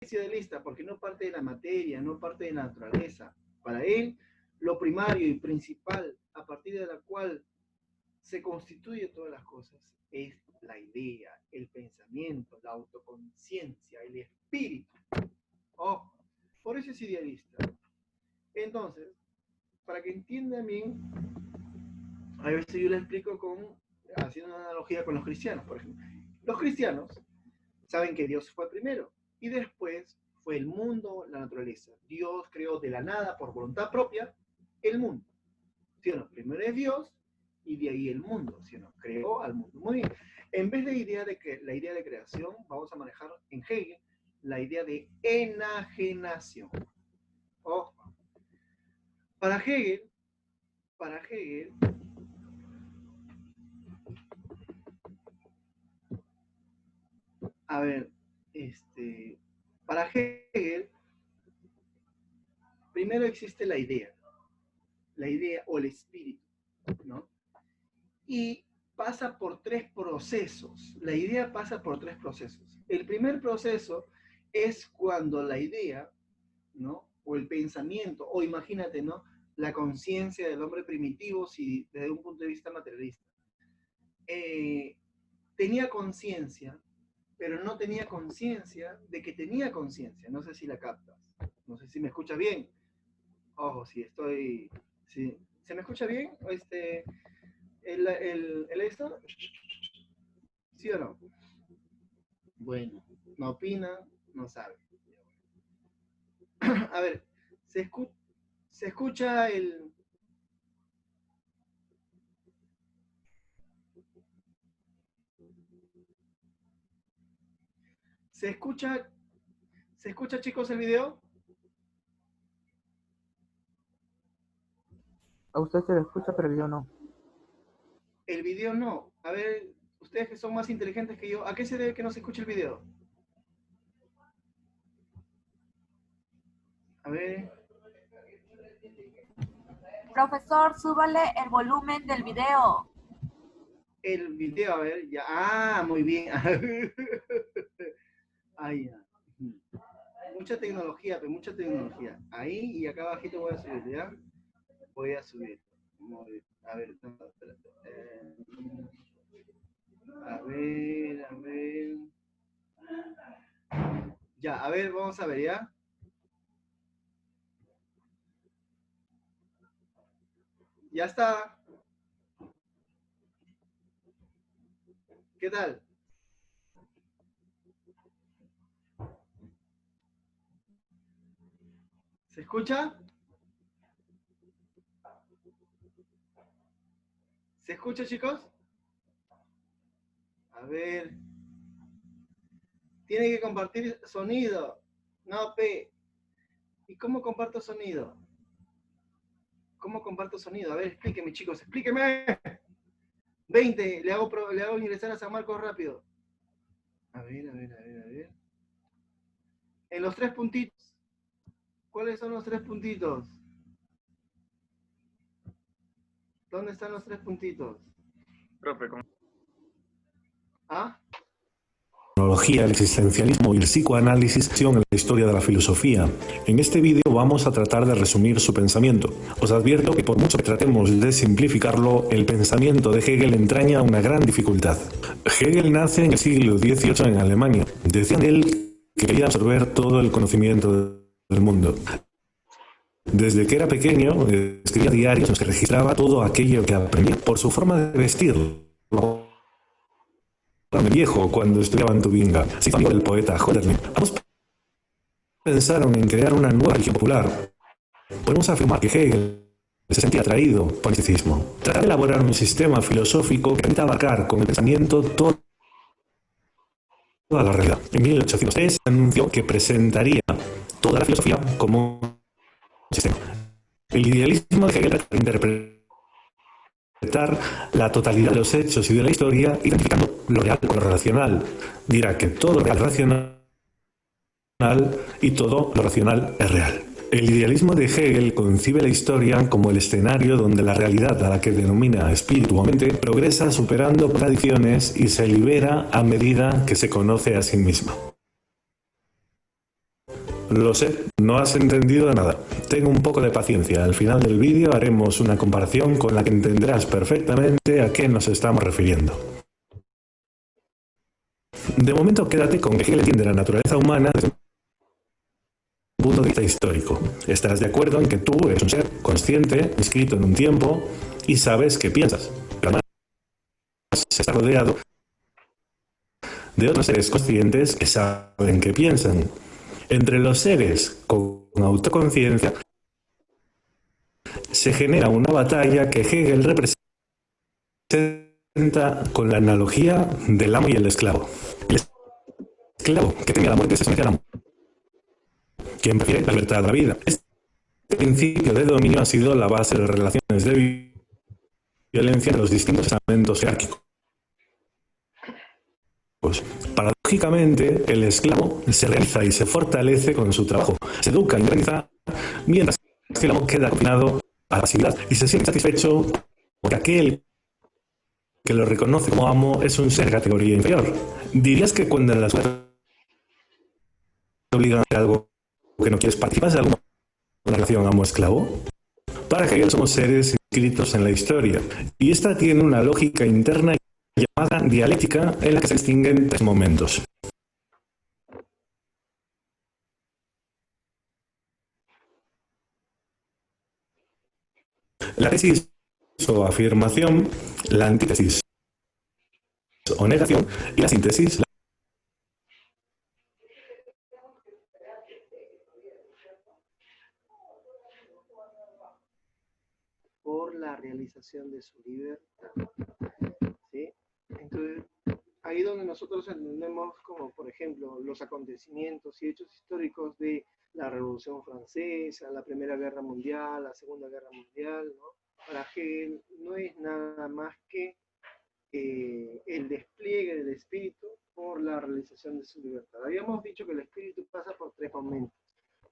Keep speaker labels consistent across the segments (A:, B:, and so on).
A: es idealista? Porque no parte de la materia, no parte de la naturaleza. Para él, lo primario y principal, a partir de la cual se constituye todas las cosas, es la idea, el pensamiento, la autoconciencia, el espíritu. Oh, por eso es idealista. Entonces, para que entiendan bien, a veces yo les explico haciendo una analogía con los cristianos, por ejemplo. Los cristianos saben que Dios fue primero y después fue el mundo, la naturaleza. Dios creó de la nada, por voluntad propia, el mundo. ¿Sí o no? Primero es Dios y de ahí el mundo, ¿sí o no? Creó al mundo. Muy bien. En vez de la idea de creación, vamos a manejar en Hegel la idea de enajenación. Ojo. Para Hegel, a ver, para Hegel, primero existe la idea o el espíritu, ¿no? Y pasa por tres procesos. La idea pasa por tres procesos. El primer proceso es cuando la idea, ¿no? O el pensamiento, o imagínate, ¿no? La conciencia del hombre primitivo, si desde un punto de vista materialista, tenía conciencia, pero no tenía conciencia de que tenía conciencia. No sé si la captas. No sé si me escuchas bien. Ojo, si estoy... Sí. ¿Se me escucha bien? ¿El esto? ¿Sí o no? Bueno, no opina, no sabe. A ver, ¿se escucha el... ¿Se escucha, chicos, el video?
B: A usted se le escucha, pero yo no.
A: El video no. A ver, ustedes que son más inteligentes que yo, ¿a qué se debe que no se escuche el video? A ver.
C: Profesor, súbale el volumen del video.
A: El video, a ver, ya. Ah, muy bien. Ahí ya. Mucha tecnología, pero mucha tecnología. Ahí y acá abajito voy a subir, ¿ya? Voy a subir. A ver, no, espérate. A ver. Ya, a ver, vamos a ver, ¿ya? Ya está. ¿Qué tal? ¿Se escucha? ¿Se escucha, chicos? A ver. Tiene que compartir sonido. No, P. ¿Y cómo comparto sonido? ¿Cómo comparto sonido? A ver, explíqueme, chicos, explíqueme. 20, le hago ingresar a San Marcos rápido. A ver. En los tres puntitos. ¿Cuáles son los tres puntitos? ¿Dónde están los tres puntitos?
D: Profe, ¿cómo?
A: ¿Ah?
E: El existencialismo y el psicoanálisis en la historia de la filosofía. En este vídeo vamos a tratar de resumir su pensamiento. Os advierto que por mucho que tratemos de simplificarlo, el pensamiento de Hegel entraña una gran dificultad. Hegel nace en el siglo XVIII en Alemania. Decía de él que quería absorber todo el conocimiento del mundo. Desde que era pequeño, escribía diarios en los que registraba todo aquello que aprendía. Por su forma de vestir, viejo cuando estudiaba en Tubinga, se hizo amigo del poeta Hölderlin. Ambos pensaron en crear una nueva religión popular. Podemos afirmar que Hegel se sentía atraído por el misticismo. Trataba de elaborar un sistema filosófico que permita abarcar con el pensamiento toda la realidad. En 1803 anunció que presentaría toda la filosofía como un sistema. El idealismo de Hegel interpretó la totalidad de los hechos y de la historia, identificando lo real con lo racional. Dirá que todo lo real es racional y todo lo racional es real. El idealismo de Hegel concibe la historia como el escenario donde la realidad, a la que denomina espíritu o mente, progresa superando contradicciones y se libera a medida que se conoce a sí misma. Lo sé, no has entendido nada. Ten un poco de paciencia. Al final del vídeo haremos una comparación con la que entenderás perfectamente a qué nos estamos refiriendo. De momento quédate con que Hegel entiende la naturaleza humana desde un punto de vista histórico. Estarás de acuerdo en que tú eres un ser consciente, inscrito en un tiempo y sabes qué piensas. Pero además está rodeado de otros seres conscientes que saben qué piensan. Entre los seres con autoconciencia se genera una batalla que Hegel representa con la analogía del amo y el esclavo. El esclavo que teme a la muerte se somete al amo, quien prefiere la libertad a la vida. Este principio de dominio ha sido la base de las relaciones de violencia en los distintos estamentos jerárquicos. Paradójicamente, el esclavo se realiza y se fortalece con su trabajo, se educa y organiza, mientras que el amo queda confinado a la pasividad y se siente satisfecho porque aquel que lo reconoce como amo es un ser de categoría inferior. ¿Dirías que cuando en la escuela te obligan a hacer algo que no quieres participar de alguna relación amo-esclavo? Para Hegel somos seres inscritos en la historia y esta tiene una lógica interna llamada dialéctica en la que se distinguen tres momentos. La tesis o afirmación, la antítesis o negación y la síntesis.
A: Por la realización de su libertad. ¿Sí? Entonces, ahí donde nosotros entendemos como, por ejemplo, los acontecimientos y hechos históricos de la Revolución Francesa, la Primera Guerra Mundial, la Segunda Guerra Mundial, ¿no? Para Hegel no es nada más que el despliegue del espíritu por la realización de su libertad. Habíamos dicho que el espíritu pasa por tres momentos.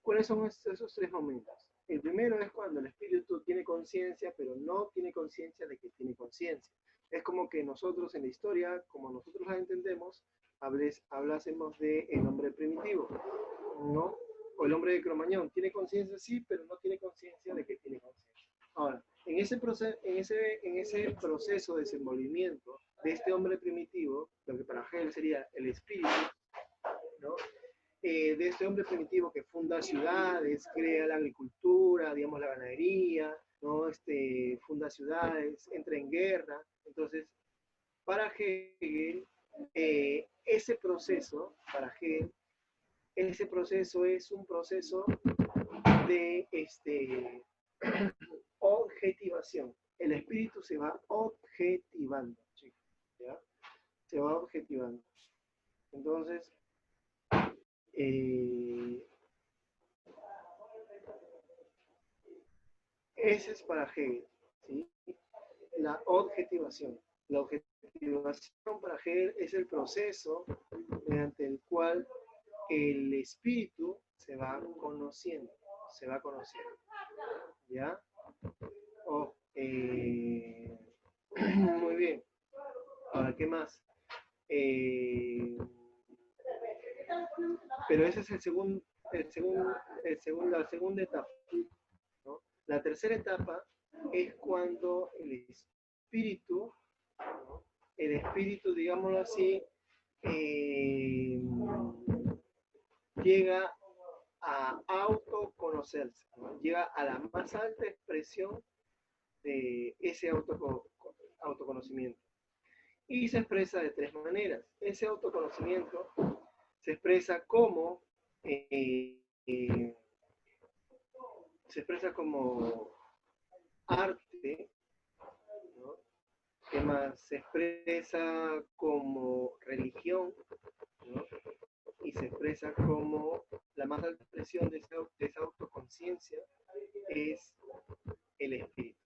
A: ¿Cuáles son esos tres momentos? El primero es cuando el espíritu tiene conciencia, pero no tiene conciencia de que tiene conciencia. Es como que nosotros en la historia, como nosotros la entendemos, hablásemos de el hombre primitivo, ¿no? O el hombre de Cromañón. Tiene conciencia, sí, pero no tiene conciencia de que tiene conciencia. Ahora, en ese proceso de desenvolvimiento de este hombre primitivo, lo que para Hegel sería el espíritu, ¿no? De este hombre primitivo que funda ciudades, crea la agricultura, digamos la ganadería, ¿no? Funda ciudades, entra en guerra. Entonces, para Hegel, ese proceso es un proceso de objetivación. El espíritu se va objetivando, chicos, ¿ya? Se va objetivando. Entonces, ese es para Hegel, ¿sí? La objetivación. La objetivación para Hegel es el proceso mediante el cual el espíritu se va conociendo, ¿ya? Muy bien. Ahora, ¿qué más? Pero ese es la segunda etapa, ¿no? La tercera etapa es cuando el espíritu, ¿no? Digámoslo así, llega a autoconocerse, ¿no? Llega a la más alta expresión de ese autoconocimiento. Y se expresa de tres maneras. Ese autoconocimiento se expresa como arte, ¿no? ¿Qué más? Se expresa como religión, ¿no? Y se expresa como la más alta expresión de esa autoconciencia es el espíritu,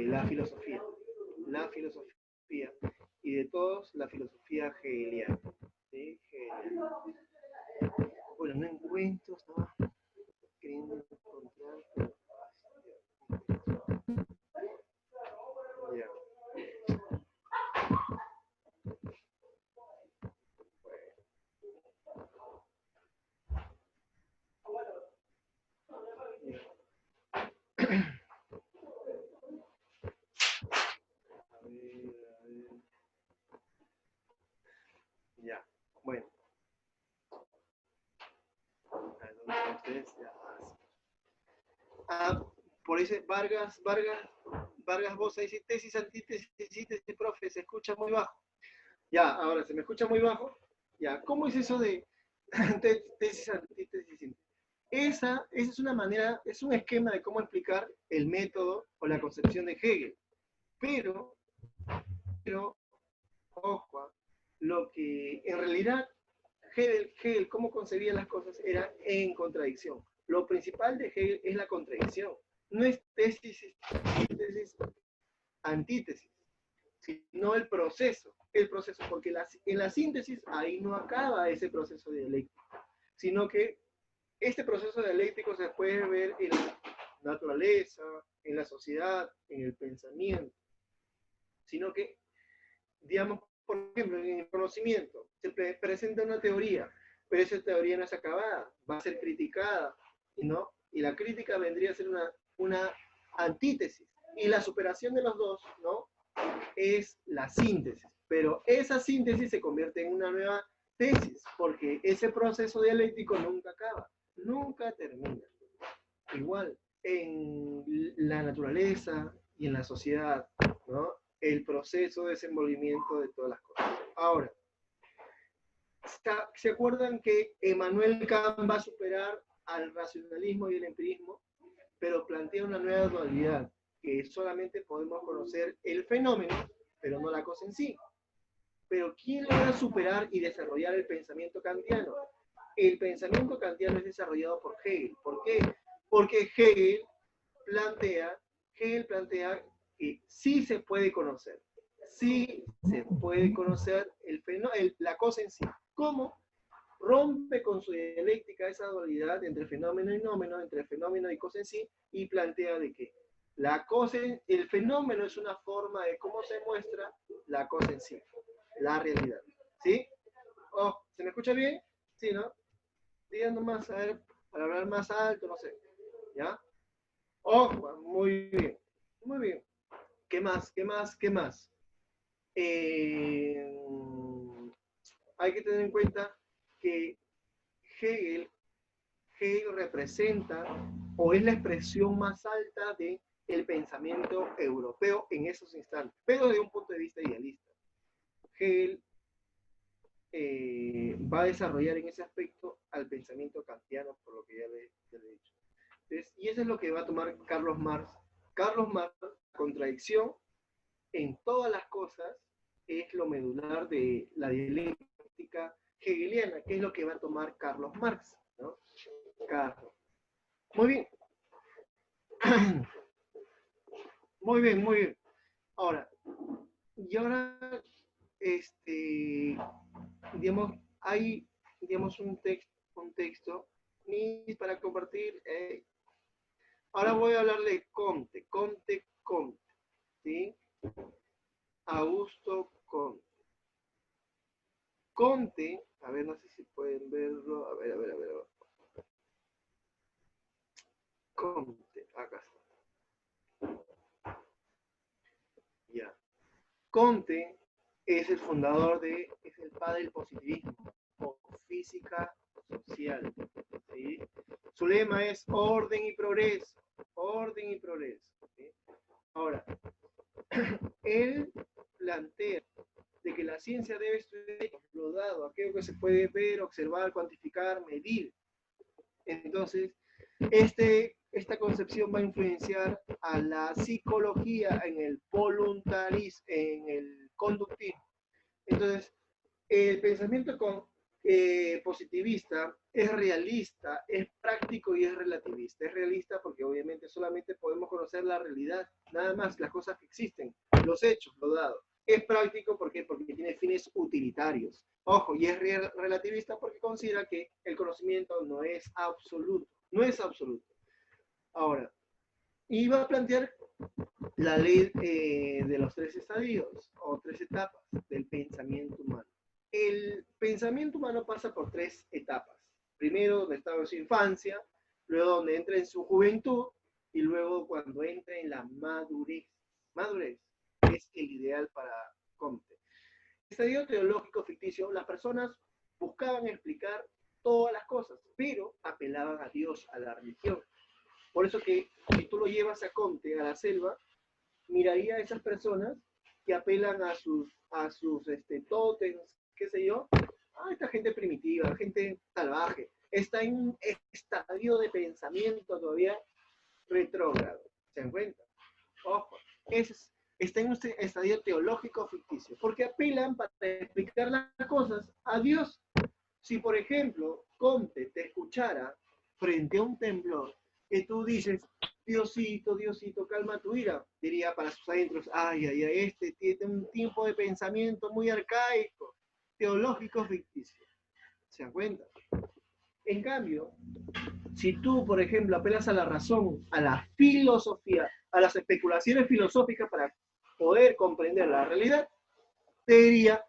A: la filosofía. La filosofía. Y de todos, la filosofía hegeliana. ¿Sí? Hegeliana. Bueno, no encuentro, estaba queriendo encontrar. Ya. ustedes ya. Ah, por ese Vargas, vos ahí dice tesis, antítesis, síntesis, profe, se escucha muy bajo. Ya, ahora se me escucha muy bajo. Ya, ¿cómo es eso de tesis, antítesis, síntesis? Esa es una manera, es un esquema de cómo explicar el método o la concepción de Hegel. Pero ojo, lo que en realidad Hegel cómo concebía las cosas era en contradicción. Lo principal de Hegel es la contradicción. No es tesis, síntesis, antítesis, sino el proceso, porque en la síntesis ahí no acaba ese proceso dialéctico, sino que este proceso dialéctico se puede ver en la naturaleza, en la sociedad, en el pensamiento, sino que, digamos, por ejemplo, en el conocimiento se presenta una teoría, pero esa teoría no es acabada, va a ser criticada, ¿no? Y la crítica vendría a ser una antítesis, y la superación de los dos, ¿no? Es la síntesis, pero esa síntesis se convierte en una nueva tesis, porque ese proceso dialéctico nunca acaba, nunca termina. Igual, en la naturaleza y en la sociedad, ¿no? El proceso de desenvolvimiento de todas las cosas. Ahora, ¿se acuerdan que Emmanuel Kant va a superar al racionalismo y el empirismo, pero plantea una nueva dualidad, que solamente podemos conocer el fenómeno, pero no la cosa en sí? Pero ¿quién logra superar y desarrollar el pensamiento kantiano? El pensamiento kantiano es desarrollado por Hegel. ¿Por qué? Porque Hegel plantea que sí se puede conocer. Sí se puede conocer la cosa en sí. ¿Cómo? Rompe con su dialéctica esa dualidad entre fenómeno y nómeno, entre fenómeno y cosa en sí, y plantea de que el fenómeno es una forma de cómo se muestra la cosa en sí, la realidad. ¿Sí? Oh, ¿se me escucha bien? Sí, ¿no? Digan nomás, a ver, para hablar más alto, no sé. ¿Ya? Oh, muy bien. Muy bien. ¿Qué más? ¿Qué más? ¿Qué más? Hay que tener en cuenta que Hegel representa o es la expresión más alta del pensamiento europeo en esos instantes, pero desde un punto de vista idealista. Hegel va a desarrollar en ese aspecto al pensamiento kantiano, por lo que ya le he dicho. Entonces, y eso es lo que va a tomar Carlos Marx. Carlos Marx, contradicción en todas las cosas, es lo medular de la dialéctica hegeliana, que es lo que va a tomar Carlos Marx, ¿no? Carlos. Muy bien. Muy bien, muy bien. Ahora, digamos, hay, digamos, un texto para compartir. Ahora voy a hablarle de Comte, ¿sí? Augusto Comte. Comte, a ver, no sé si pueden verlo, a ver. Comte, acá está. Ya. Comte es el padre del positivismo, o física social, ¿sí? Su lema es orden y progreso, ¿sí? Ahora, él plantea de que la ciencia debe estudiar lo dado, aquello que se puede ver, observar, cuantificar, medir. Entonces, esta concepción va a influenciar a la psicología en el voluntarismo, en el conductismo. Entonces, el pensamiento positivista es realista, es práctico y es relativista. Es realista porque obviamente solamente podemos conocer la realidad, nada más las cosas que existen, los hechos, lo dado. Es práctico porque tiene fines utilitarios. Ojo, y es relativista porque considera que el conocimiento no es absoluto. Ahora, y va a plantear la ley de los 3 estadios o 3 etapas del pensamiento humano. El pensamiento humano pasa por 3 etapas. Primero, donde está en su infancia, luego donde entra en su juventud y luego cuando entra en la madurez. Madurez es el ideal para Comte. Estadio teológico ficticio, las personas buscaban explicar todas las cosas, pero apelaban a Dios, a la religión. Por eso que si tú lo llevas a Comte, a la selva, miraría a esas personas que apelan a sus tótems, qué sé yo, a esta gente primitiva, gente salvaje, está en un estadio de pensamiento todavía retrógrado, ¿se dan cuenta? Ojo, está en un estadio teológico ficticio, porque apelan para explicar las cosas a Dios. Si, por ejemplo, Comte te escuchara frente a un temblor, que tú dices, Diosito, Diosito, calma tu ira, diría para sus adentros, ay, ay, ay, este tiene un tipo de pensamiento muy arcaico, teológico ficticio. ¿Se dan cuenta? En cambio, si tú, por ejemplo, apelas a la razón, a la filosofía, a las especulaciones filosóficas para poder comprender la realidad, te diría,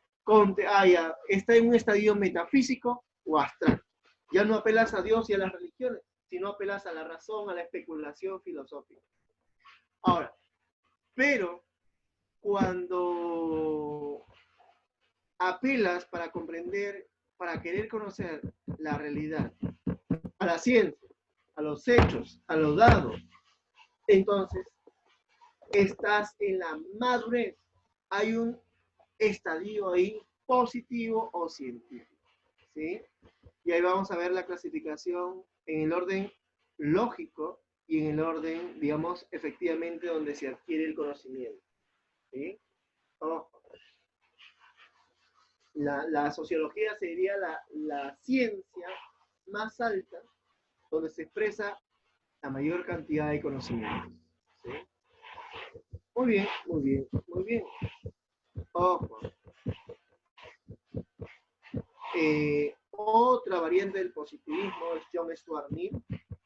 A: ya, está en un estadio metafísico o astral. Ya no apelas a Dios y a las religiones, sino apelas a la razón, a la especulación filosófica. Ahora, pero cuando apelas para comprender, para querer conocer la realidad, a la ciencia, a los hechos, a los dados, entonces estás en la madurez. Hay un estadio ahí positivo o científico, ¿sí? Y ahí vamos a ver la clasificación en el orden lógico y en el orden, digamos, efectivamente donde se adquiere el conocimiento, ¿sí? Ojo. La sociología sería la ciencia más alta donde se expresa la mayor cantidad de conocimientos, ¿sí? Muy bien, muy bien, muy bien. Ojo. Otra variante del positivismo es John Stuart Mill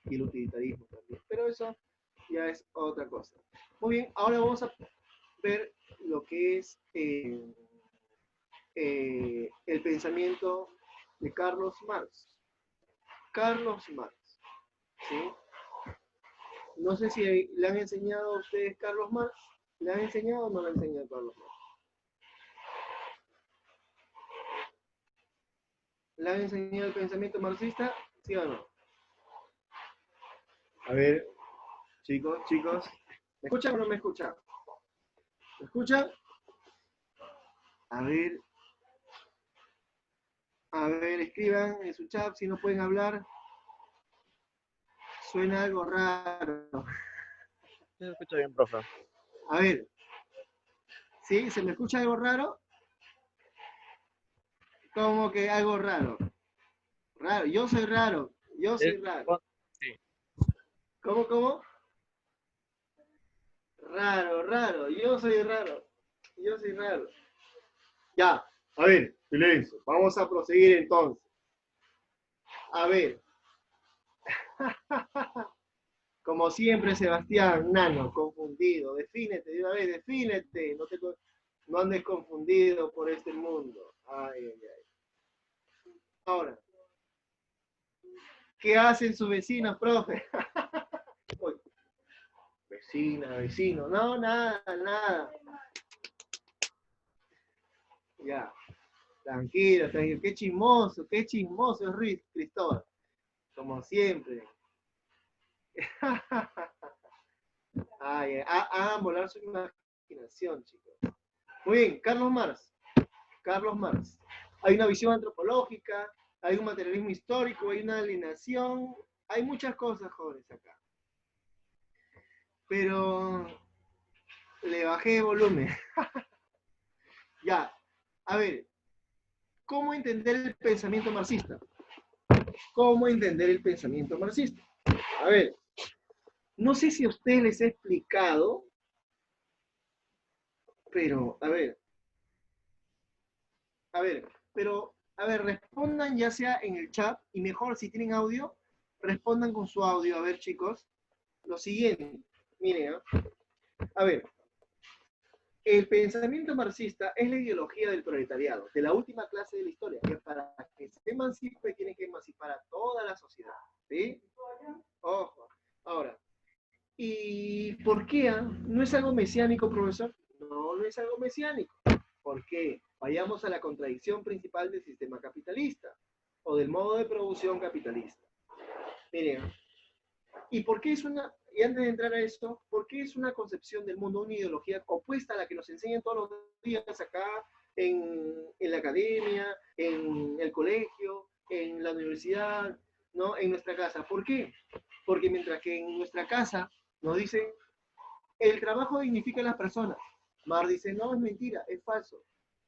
A: y el utilitarismo también, pero eso ya es otra cosa. Muy bien, ahora vamos a ver lo que es el pensamiento de Carlos Marx. Carlos Marx, ¿sí? No sé si le han enseñado a ustedes Carlos Marx. ¿Le han enseñado o no le han enseñado Carlos Marx? ¿Le han enseñado el pensamiento marxista? ¿Sí o no? A ver, chicos, ¿me escuchan o no me escuchan? ¿Me escuchan? A ver, escriban en su chat si no pueden hablar. Suena algo raro.
D: Sí, se escucha bien, profe.
A: A ver, ¿sí? ¿Se me escucha algo raro? ¿Cómo que algo raro? Raro, yo soy raro.
D: Sí.
A: ¿Cómo? Raro, yo soy raro. Ya, a ver, silencio. Vamos a proseguir entonces. A ver. Como siempre, Sebastián, nano, confundido. Defínete, de una vez, defínete. No andes confundido por este mundo. Ay. Ahora, ¿qué hacen sus vecinos, profe? Vecino. No, nada. Ya, tranquilo. Qué chismoso es Cristóbal. Como siempre. Hagan volar su imaginación, chicos. Muy bien, Carlos Marx. Hay una visión antropológica, hay un materialismo histórico, hay una alienación, hay muchas cosas, jóvenes, acá. Pero le bajé de volumen. Ya, a ver, ¿cómo entender el pensamiento marxista? A ver, no sé si a ustedes les he explicado, pero, a ver, respondan ya sea en el chat, y mejor si tienen audio, respondan con su audio. A ver, chicos, lo siguiente, miren, a ver, el pensamiento marxista es la ideología del proletariado, de la última clase de la historia, que para que se emancipe tiene que emancipar a toda la sociedad, ¿sí? Ojo, ahora, ¿y por qué? ¿No es algo mesiánico, profesor? No es algo mesiánico. ¿Por qué? Vayamos a la contradicción principal del sistema capitalista. o del modo de producción capitalista. Miren, ¿y por qué es una, y antes de entrar a esto, por qué es una concepción del mundo, una ideología opuesta a la que nos enseñan todos los días acá en la academia, en el colegio, en la universidad, ¿no? En nuestra casa? ¿Por qué? Porque mientras que en nuestra casa nos dicen, el trabajo dignifica a las personas, Marx dice, no, es mentira, es falso.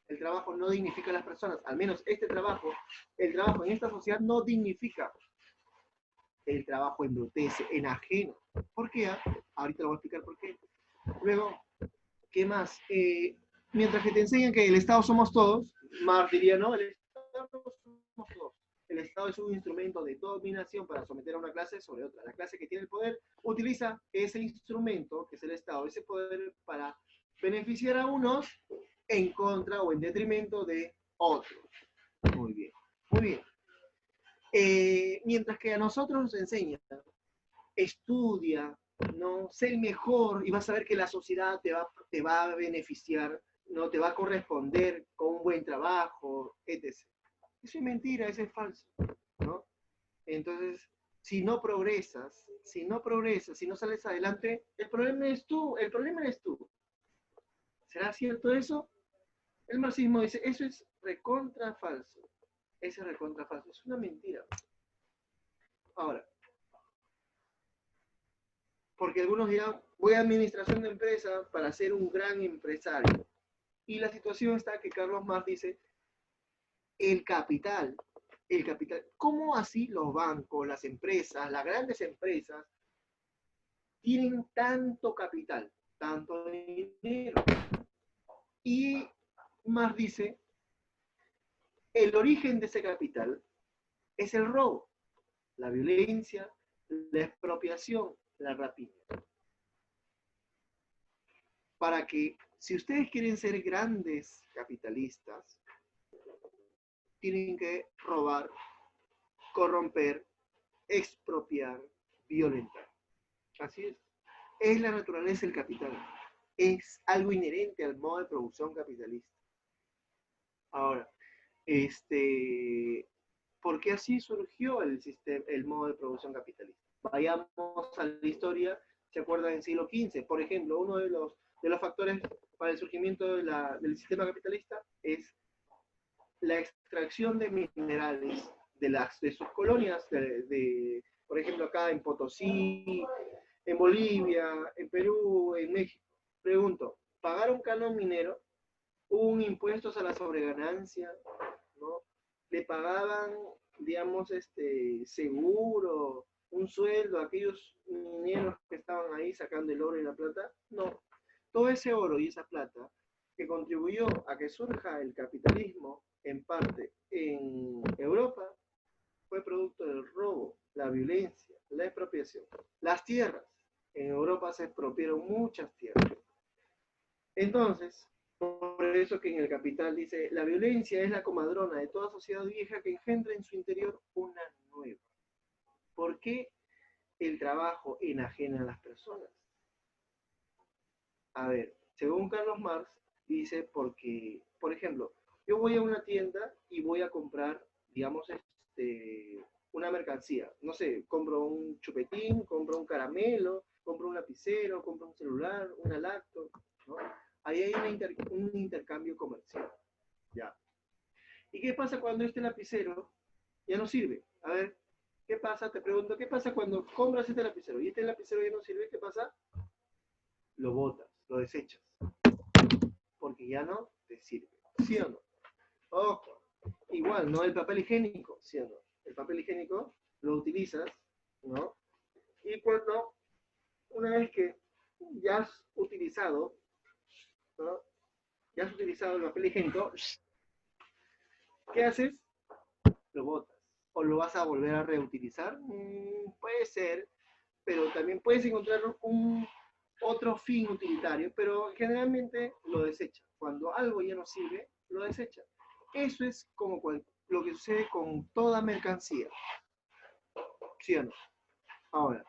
A: El trabajo no dignifica a las personas, al menos el trabajo en esta sociedad no dignifica. El trabajo embrutece, enajena. ¿Por qué? Ahorita lo voy a explicar por qué. Luego, ¿qué más? Mientras que te enseñan que el Estado somos todos, Marx diría, no, el Estado somos todos. El Estado es un instrumento de dominación para someter a una clase sobre otra. La clase que tiene el poder utiliza ese instrumento, que es el Estado, ese poder para beneficiar a unos en contra o en detrimento de otros. Muy bien, muy bien. Mientras que a nosotros nos enseña, estudia, ¿no? Sé el mejor y vas a ver que la sociedad te va a beneficiar, ¿no? Te va a corresponder con un buen trabajo, etc. Eso es mentira, eso es falso, ¿no? Entonces, si no progresas, si no sales adelante, el problema eres tú. ¿Será cierto eso? El marxismo dice, eso es recontra falso. Ese es recontra falso, es una mentira. Ahora, porque algunos dirán, voy a administración de empresa para ser un gran empresario. Y la situación está que Carlos Marx dice, el capital, ¿cómo así los bancos, las empresas, las grandes empresas, tienen tanto capital, tanto dinero? Y Marx dice, el origen de ese capital es el robo, la violencia, la expropiación, la rapiña. Para que, si ustedes quieren ser grandes capitalistas, tienen que robar, corromper, expropiar, violentar. Así es. Es la naturaleza del capital. Es algo inherente al modo de producción capitalista. Ahora, ¿por qué así surgió el modo de producción capitalista? Vayamos a la historia, ¿se acuerdan? En el siglo XV, por ejemplo, uno de los factores para el surgimiento del sistema capitalista es la extracción de minerales de sus colonias, por ejemplo, acá en Potosí, en Bolivia, en Perú, en México. Pregunto, ¿pagaron canon minero? ¿Hubo un impuestos a la sobreganancia? ¿No? ¿Le pagaban, digamos, seguro, un sueldo a aquellos mineros que estaban ahí sacando el oro y la plata? No. Todo ese oro y esa plata que contribuyó a que surja el capitalismo, en parte en Europa, fue producto del robo, la violencia, la expropiación. Las tierras. En Europa se expropiaron muchas tierras. Entonces, por eso que en el Capital dice, la violencia es la comadrona de toda sociedad vieja que engendra en su interior una nueva. ¿Por qué el trabajo enajena a las personas? A ver, según Carlos Marx, dice porque, por ejemplo, yo voy a una tienda y voy a comprar, digamos, una mercancía. No sé, compro un chupetín, compro un caramelo, compro un lapicero, compro un celular, una lacto, ¿no? Ahí hay un intercambio comercial. Ya. ¿Y qué pasa cuando este lapicero ya no sirve? A ver, ¿qué pasa? Te pregunto, ¿qué pasa cuando compras este lapicero y este lapicero ya no sirve? ¿Qué pasa? Lo botas, lo desechas. Porque ya no te sirve. ¿Sí o no? Ojo. Igual, ¿no? El papel higiénico, ¿sí o no? El papel higiénico lo utilizas, ¿no? Y cuando, una vez que ya has utilizado, ¿no? Ya has utilizado el papel higiénico, ¿qué haces? Lo botas. ¿O lo vas a volver a reutilizar? Puede ser, pero también puedes encontrar otro fin utilitario, pero generalmente lo desecha. Cuando algo ya no sirve, lo desecha. Eso es como lo que sucede con toda mercancía. ¿Sí o no? Ahora,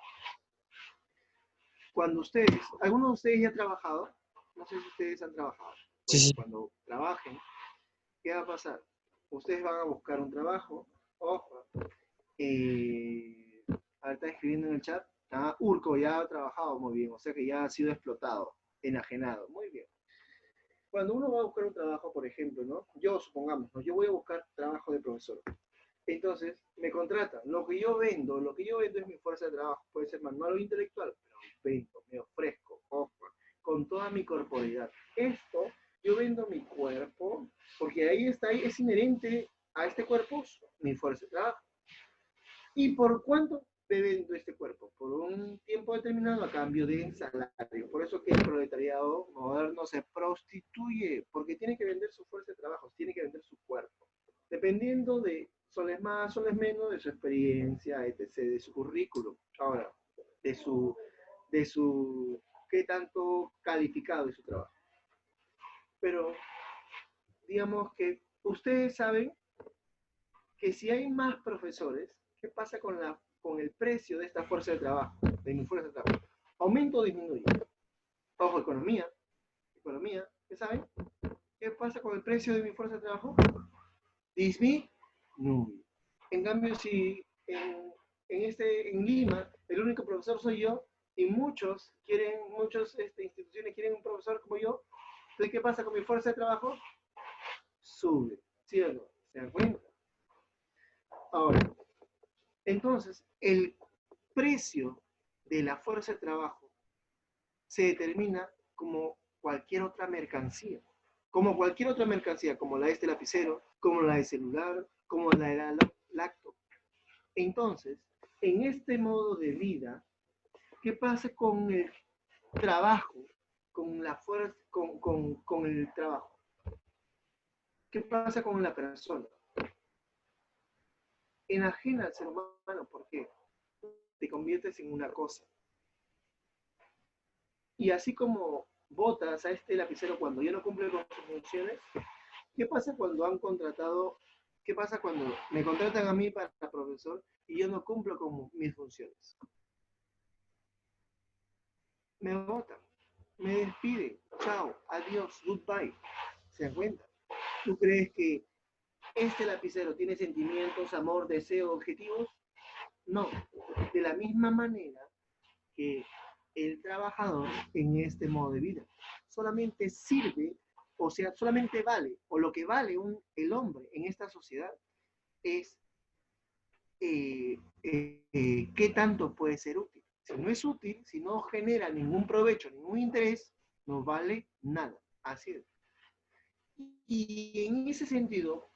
A: cuando algunos de ustedes ya han trabajado, no sé si ustedes han trabajado,
D: Sí, sí.
A: cuando trabajen, ¿qué va a pasar? Ustedes van a buscar un trabajo, Ojo. Ahora está escribiendo en el chat. Urco ya ha trabajado muy bien, o sea que ya ha sido explotado, enajenado. Muy bien. Cuando uno va a buscar un trabajo, por ejemplo, ¿no? Yo, supongamos, ¿no? Yo voy a buscar trabajo de profesor. Entonces, me contratan. Lo que yo vendo es mi fuerza de trabajo. Puede ser manual o intelectual, pero vendo, me ofrezco, ojo, con toda mi corporalidad. Esto, yo vendo mi cuerpo, porque ahí está, es inherente a este cuerpo mi fuerza de trabajo. ¿Y por cuánto te vendo este cuerpo? Por un tiempo determinado a cambio de salario. Por eso que el proletariado moderno se prostituye, porque tiene que vender su fuerza de trabajo, tiene que vender su cuerpo. Dependiendo de soles más, soles menos, de su experiencia, etc., de su currículum. Ahora, de su qué tanto calificado es su trabajo. Pero, digamos que ustedes saben que si hay más profesores, ¿qué pasa con el precio de esta fuerza de trabajo, de mi fuerza de trabajo? ¿Aumenta o disminuye? Ojo, economía, ¿qué saben? ¿Qué pasa con el precio de mi fuerza de trabajo? Disminuye. En cambio, si en Lima el único profesor soy yo y muchas instituciones quieren un profesor como yo, entonces ¿qué pasa con mi fuerza de trabajo? Sube, ¿sí o no? ¿Se dan cuenta? Ahora, entonces, el precio de la fuerza de trabajo se determina como cualquier otra mercancía. Como cualquier otra mercancía, como la de este lapicero, como la de celular, como la de la laptop. Entonces, en este modo de vida, ¿qué pasa con el trabajo? Con la fuerza, con el trabajo. ¿Qué pasa con la persona? Enajena al ser humano, ¿por qué? Te conviertes en una cosa. Y así como botas a este lapicero cuando ya no cumple con sus funciones, ¿qué pasa cuando qué pasa cuando me contratan a mí para profesor y yo no cumplo con mis funciones? Me botan, me despiden, chao, adiós, goodbye. ¿Se dan cuenta? ¿Tú crees que este lapicero tiene sentimientos, amor, deseo, objetivos? No. De la misma manera que el trabajador en este modo de vida solamente sirve, o sea, solamente vale, o lo que vale el hombre en esta sociedad es qué tanto puede ser útil. Si no es útil, si no genera ningún provecho, ningún interés, no vale nada. Así es. Y en ese sentido,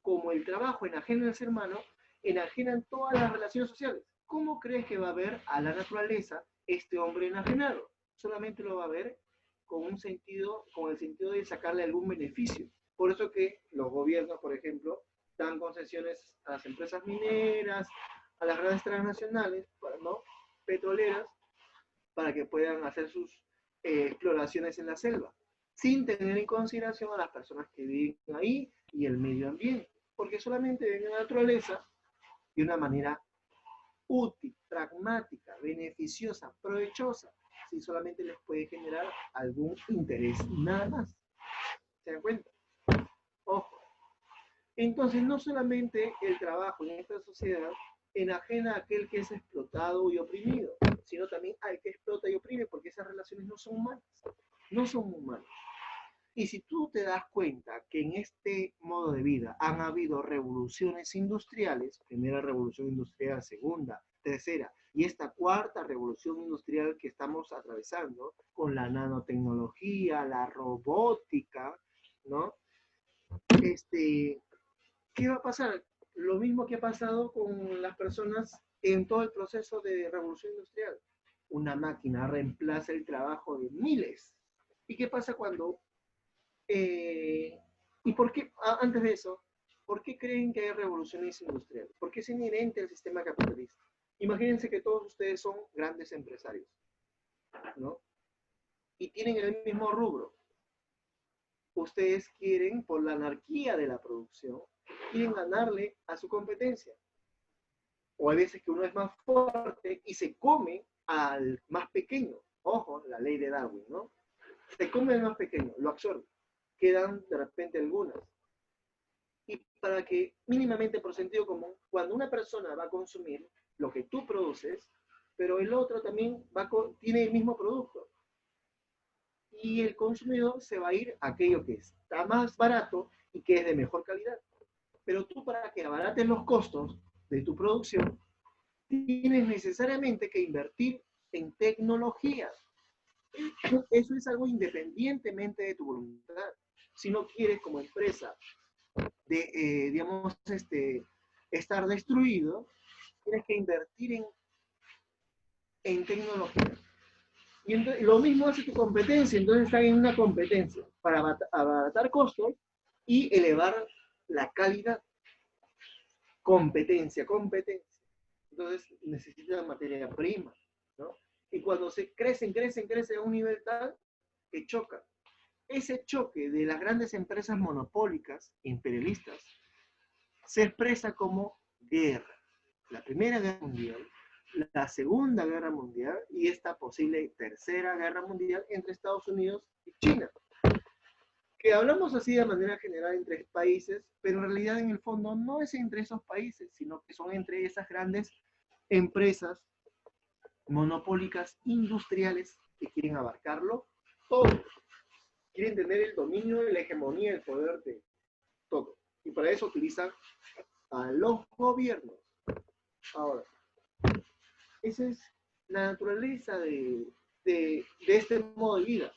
A: como el trabajo enajena al ser humano, enajenan todas las relaciones sociales. ¿Cómo crees que va a ver a la naturaleza este hombre enajenado? Solamente lo va a ver con el sentido de sacarle algún beneficio. Por eso que los gobiernos, por ejemplo, dan concesiones a las empresas mineras, a las grandes transnacionales, ¿no? Petroleras, para que puedan hacer sus exploraciones en la selva, sin tener en consideración a las personas que viven ahí y el medio ambiente, porque solamente ven la naturaleza de una manera útil, pragmática, beneficiosa, provechosa, si solamente les puede generar algún interés, nada más. ¿Se dan cuenta? Ojo. Entonces, no solamente el trabajo en esta sociedad enajena a aquel que es explotado y oprimido, sino también al que explota y oprime, porque esas relaciones no son humanas. No son humanas. Y si tú te das cuenta que en este modo de vida han habido revoluciones industriales, primera revolución industrial, segunda, tercera, y esta cuarta revolución industrial que estamos atravesando, con la nanotecnología, la robótica, ¿no? ¿Qué va a pasar? Lo mismo que ha pasado con las personas en todo el proceso de revolución industrial. Una máquina reemplaza el trabajo de miles. ¿Y qué pasa cuando... ¿Y por qué, antes de eso, por qué creen que hay revoluciones industriales? Porque es inherente al sistema capitalista. Imagínense que todos ustedes son grandes empresarios, ¿no? Y tienen el mismo rubro. Ustedes quieren, por la anarquía de la producción, quieren ganarle a su competencia. O hay veces que uno es más fuerte y se come al más pequeño. Ojo, la ley de Darwin, ¿no? Se come al más pequeño, lo absorbe. Quedan de repente algunas. ¿Y para que mínimamente por sentido común, cuando una persona va a consumir lo que tú produces, pero el otro también tiene el mismo producto. Y el consumidor se va a ir a aquello que está más barato y que es de mejor calidad. Pero tú, para que abarates los costos de tu producción, tienes necesariamente que invertir en tecnología. Eso es algo independientemente de tu voluntad. Si no quieres como empresa digamos, estar destruido, tienes que invertir en tecnología. Y entonces, lo mismo hace tu competencia, entonces están en una competencia para abaratar costos y elevar la calidad. Competencia. Entonces necesitan materia prima, ¿no? Y cuando crecen a un nivel tal que chocan. Ese choque de las grandes empresas monopólicas, imperialistas, se expresa como guerra. La Primera Guerra Mundial, la Segunda Guerra Mundial y esta posible Tercera Guerra Mundial entre Estados Unidos y China. Que hablamos así de manera general entre países, pero en realidad en el fondo no es entre esos países, sino que son entre esas grandes empresas monopólicas industriales que quieren abarcarlo todo. Quieren tener el dominio, la hegemonía, el poder de todo. Y para eso utilizan a los gobiernos. Ahora, esa es la naturaleza de este modo de vida.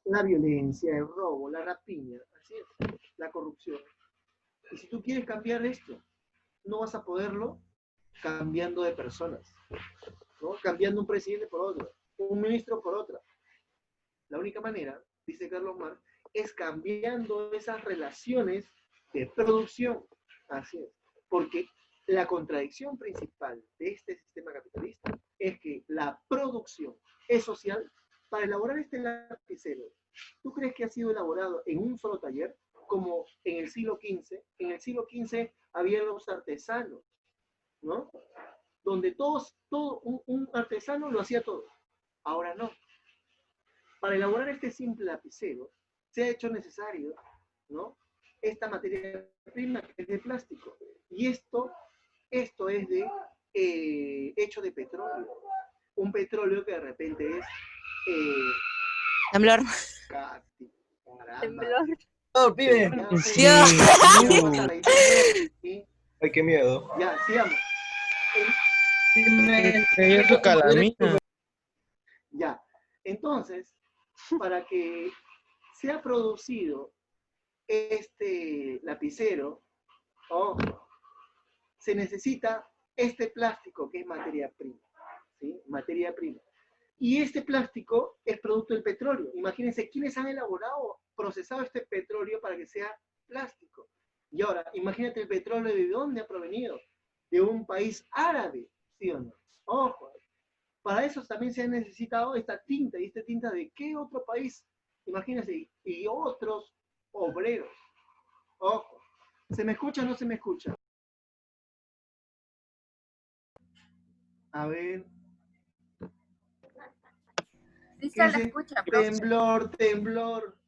A: La violencia, el robo, la rapiña, así es, la corrupción. Y si tú quieres cambiar esto, no vas a poderlo cambiando de personas, ¿no? Cambiando un presidente por otro, un ministro por otra. La única manera, dice Carlos Marx, es cambiando esas relaciones de producción. Así es. Porque la contradicción principal de este sistema capitalista es que la producción es social. Para elaborar este lapicero, ¿tú crees que ha sido elaborado en un solo taller? Como en el siglo XV. En el siglo XV había los artesanos, ¿no? Donde un artesano lo hacía todo. Ahora no. Para elaborar este simple lapicero, se ha hecho necesario, ¿no? Esta materia prima que es de plástico. Y esto es hecho de petróleo. Un petróleo que de repente es...
C: Temblor.
A: Temblor.
D: ¡Oh, pibe! Ay, qué miedo.
A: Ya, sigamos.
D: Eso calamina.
A: Ya, entonces, para que sea producido este lapicero, se necesita este plástico que es materia prima, ¿sí? Materia prima. Y este plástico es producto del petróleo. Imagínense quiénes han procesado este petróleo para que sea plástico. Y ahora, imagínate el petróleo de dónde ha provenido. De un país árabe, ¿sí o no? Ojo. Para eso también se ha necesitado esta tinta. ¿Y esta tinta de qué otro país? Imagínense, y otros obreros. Ojo. ¿Se me escucha o no se me escucha? A ver.
C: Sí se le escucha, profe.
A: Temblor, temblor.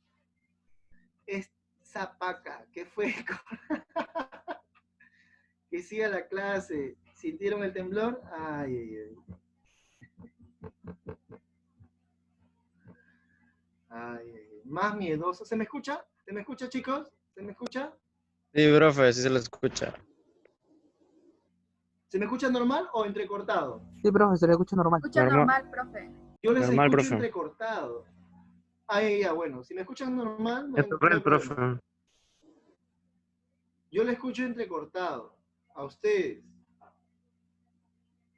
A: Es zapaca. ¿Qué fue? Que siga la clase. ¿Sintieron el temblor? Ay, ay, ay. Ay, ay. Más miedoso. ¿Se me escucha? ¿Se me escucha, chicos? ¿Se me escucha?
D: Sí, profe, sí se lo escucha.
A: ¿Se me escucha normal o entrecortado?
B: Sí, profe, se le escucha normal.
C: Escucha normal, profe.
A: Yo les
D: Normal,
A: escucho
D: profe.
A: entrecortado. Ay, ya, bueno. Si me escuchan normal...
D: Es el profe.
A: Yo le escucho entrecortado. A ustedes.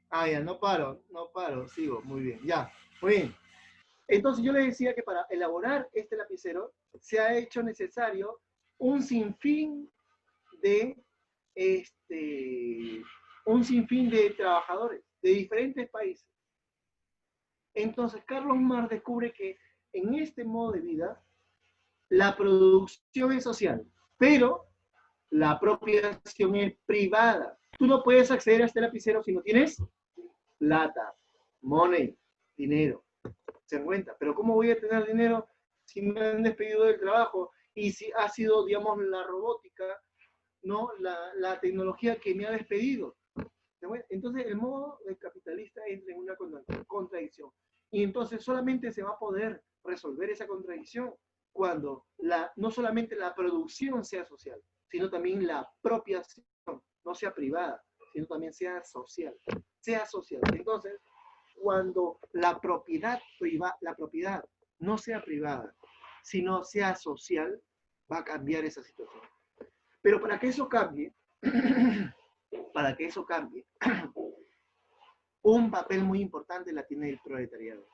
A: Ah, ya, no paro, sigo, muy bien, ya, muy bien. Entonces yo les decía que para elaborar este lapicero se ha hecho necesario un sinfín de trabajadores de diferentes países. Entonces Carlos Marx descubre que en este modo de vida la producción es social, pero la apropiación es privada. Tú no puedes acceder a este lapicero si no tienes plata, money, dinero. ¿Se dan cuenta? Pero ¿cómo voy a tener dinero si me han despedido del trabajo? Y si ha sido, digamos, la robótica no la tecnología que me ha despedido. Entonces el modo capitalista entra en una contradicción. Y entonces solamente se va a poder resolver esa contradicción cuando no solamente la producción sea social, sino también la apropiación no sea privada, sino también sea social. Sea social. Entonces, cuando la propiedad no sea privada, sino sea social, va a cambiar esa situación. Pero para que eso cambie, un papel muy importante la tiene el proletariado.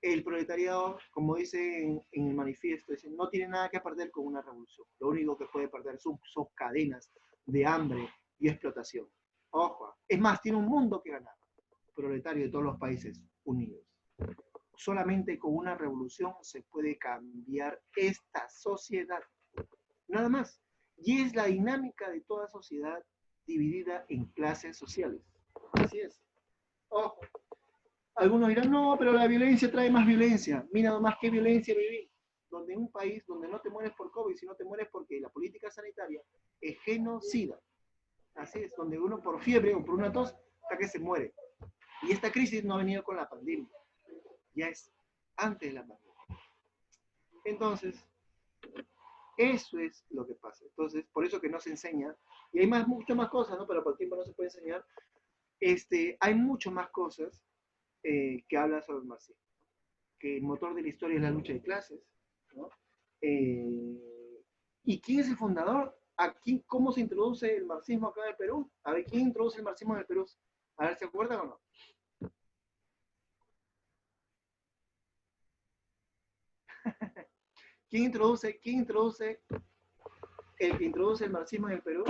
A: El proletariado, como dice en el manifiesto, dice, no tiene nada que perder con una revolución. Lo único que puede perder son cadenas de hambre y explotación. Ojo, es más, tiene un mundo que ganar. Proletario de todos los países unidos. Solamente con una revolución se puede cambiar esta sociedad. Nada más. Y es la dinámica de toda sociedad dividida en clases sociales. Así es. Ojo. Algunos dirán, no, pero la violencia trae más violencia. Mira nomás qué violencia vivir. Donde en un país donde no te mueres por COVID, sino te mueres porque la política sanitaria es genocida. Así es, donde uno por fiebre o por una tos, hasta que se muere. Y esta crisis no ha venido con la pandemia. Ya es antes de la pandemia. Entonces, eso es lo que pasa. Entonces, por eso que no se enseña, y hay muchas más cosas, ¿no? Pero por el tiempo no se puede enseñar. Hay muchas más cosas que hablan sobre el marxismo. Que el motor de la historia es la lucha de clases, ¿no? ¿Y quién es el fundador? Aquí, ¿cómo se introduce el marxismo acá en el Perú? A ver, ¿quién introduce el marxismo en el Perú? A ver, ¿se acuerdan o no? ¿Quién introduce? El que introduce el marxismo en el Perú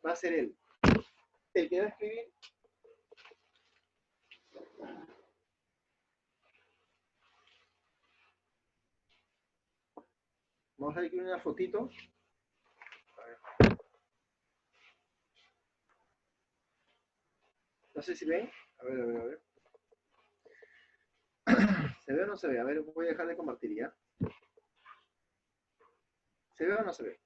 A: va a ser él. El que va a escribir. Vamos a ver aquí una fotito. A ver. No sé si ven. A ver. ¿Se ve o no se ve? A ver, voy a dejar de compartir ya. ¿Se ve o no se ve?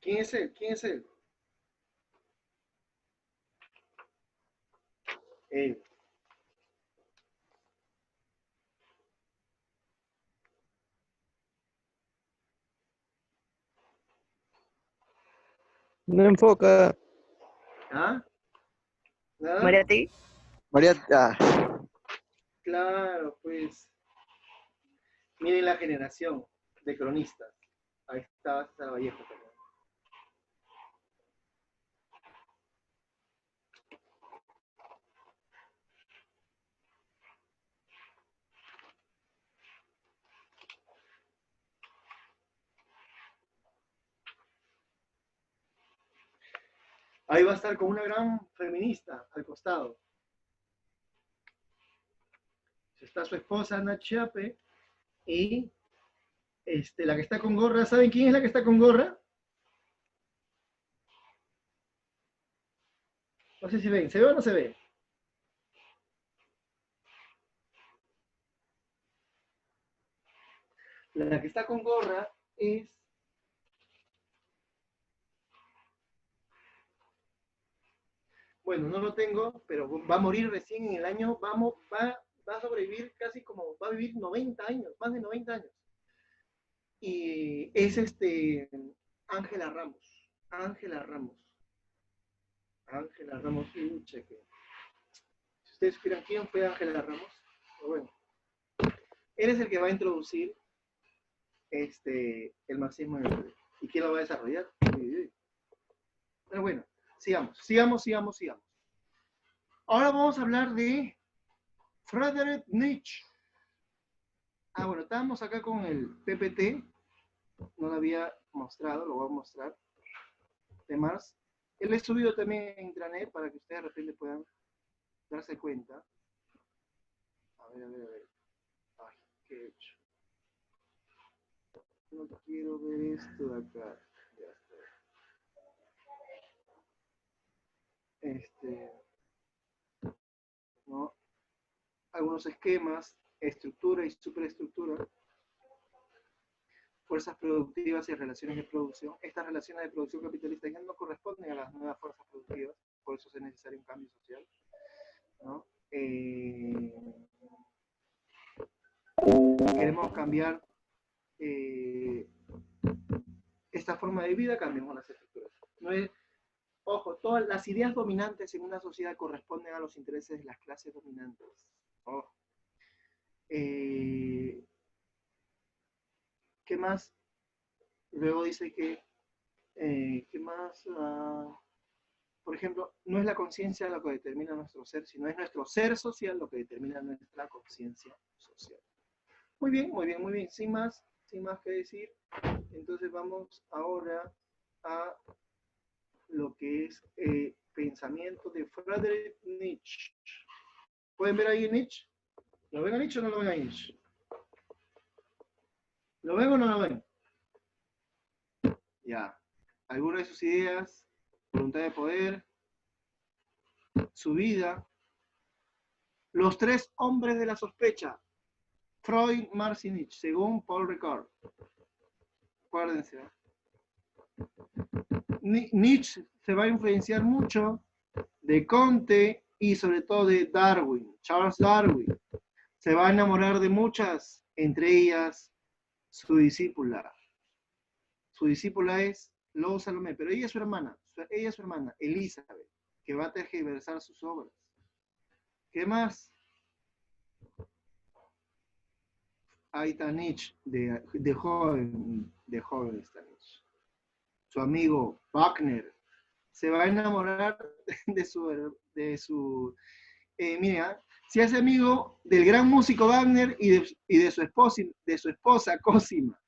A: ¿Quién es él? ¿Quién es él? Él.
D: No enfoca.
A: ¿Ah? ¿Nada?
B: Mariati.
D: María,
A: Claro, pues. Miren la generación de cronistas. Ahí está Vallejo también. Ahí va a estar con una gran feminista al costado. Está su esposa Ana Chiape y la que está con gorra. ¿Saben quién es la que está con gorra? No sé si ven. ¿Se ve o no se ve? La que está con gorra es... Bueno, no lo tengo, pero va a morir recién en el año, va a sobrevivir casi como, va a vivir 90 años, más de 90 años. Y es Ángela Ramos. Ángela Ramos, cheque. Si ustedes supieran quién fue Ángela Ramos, bueno, él es el que va a introducir el marxismo en el Perú. ¿Y quién lo va a desarrollar? Pero bueno, sigamos. Ahora vamos a hablar de Friedrich Nietzsche. Bueno, estábamos acá con el PPT, no lo había mostrado, lo voy a mostrar, de Marx. Él he subido también en intranet para que ustedes de repente puedan darse cuenta. A ver. Ay, ¿qué he hecho? No quiero ver esto de acá. Ya está. algunos esquemas, estructura y superestructura, fuerzas productivas y relaciones de producción. Estas relaciones de producción capitalista ya no corresponden a las nuevas fuerzas productivas, por eso es necesario un cambio social, ¿no? Queremos cambiar esta forma de vida, cambiemos las estructuras. No es, ojo, todas las ideas dominantes en una sociedad corresponden a los intereses de las clases dominantes. Ojo. ¿Qué más? Luego dice que, ¿qué más? Por ejemplo, no es la conciencia lo que determina nuestro ser, sino es nuestro ser social lo que determina nuestra conciencia social. Muy bien, muy bien, muy bien. Sin más que decir, entonces vamos ahora a lo que es pensamiento de Friedrich Nietzsche. ¿Pueden ver ahí Nietzsche? ¿Lo ven a Nietzsche o no lo ven a Nietzsche? ¿Lo ven o no lo ven? Ya. Algunas de sus ideas, voluntad de poder, su vida, los tres hombres de la sospecha, Freud, Marx y Nietzsche, según Paul Ricard. Acuérdense. Nietzsche se va a influenciar mucho de Comte y sobre todo de Darwin, Charles Darwin. Se va a enamorar de muchas, entre ellas su discípula. Su discípula es Lowe Salomé, pero ella es su hermana, Elizabeth, que va a tergiversar sus obras. ¿Qué más? Ahí está Nietzsche, de joven está Nietzsche. Su amigo Wagner se va a enamorar de su mira, se hace amigo del gran músico Wagner y de su esposa Cosima.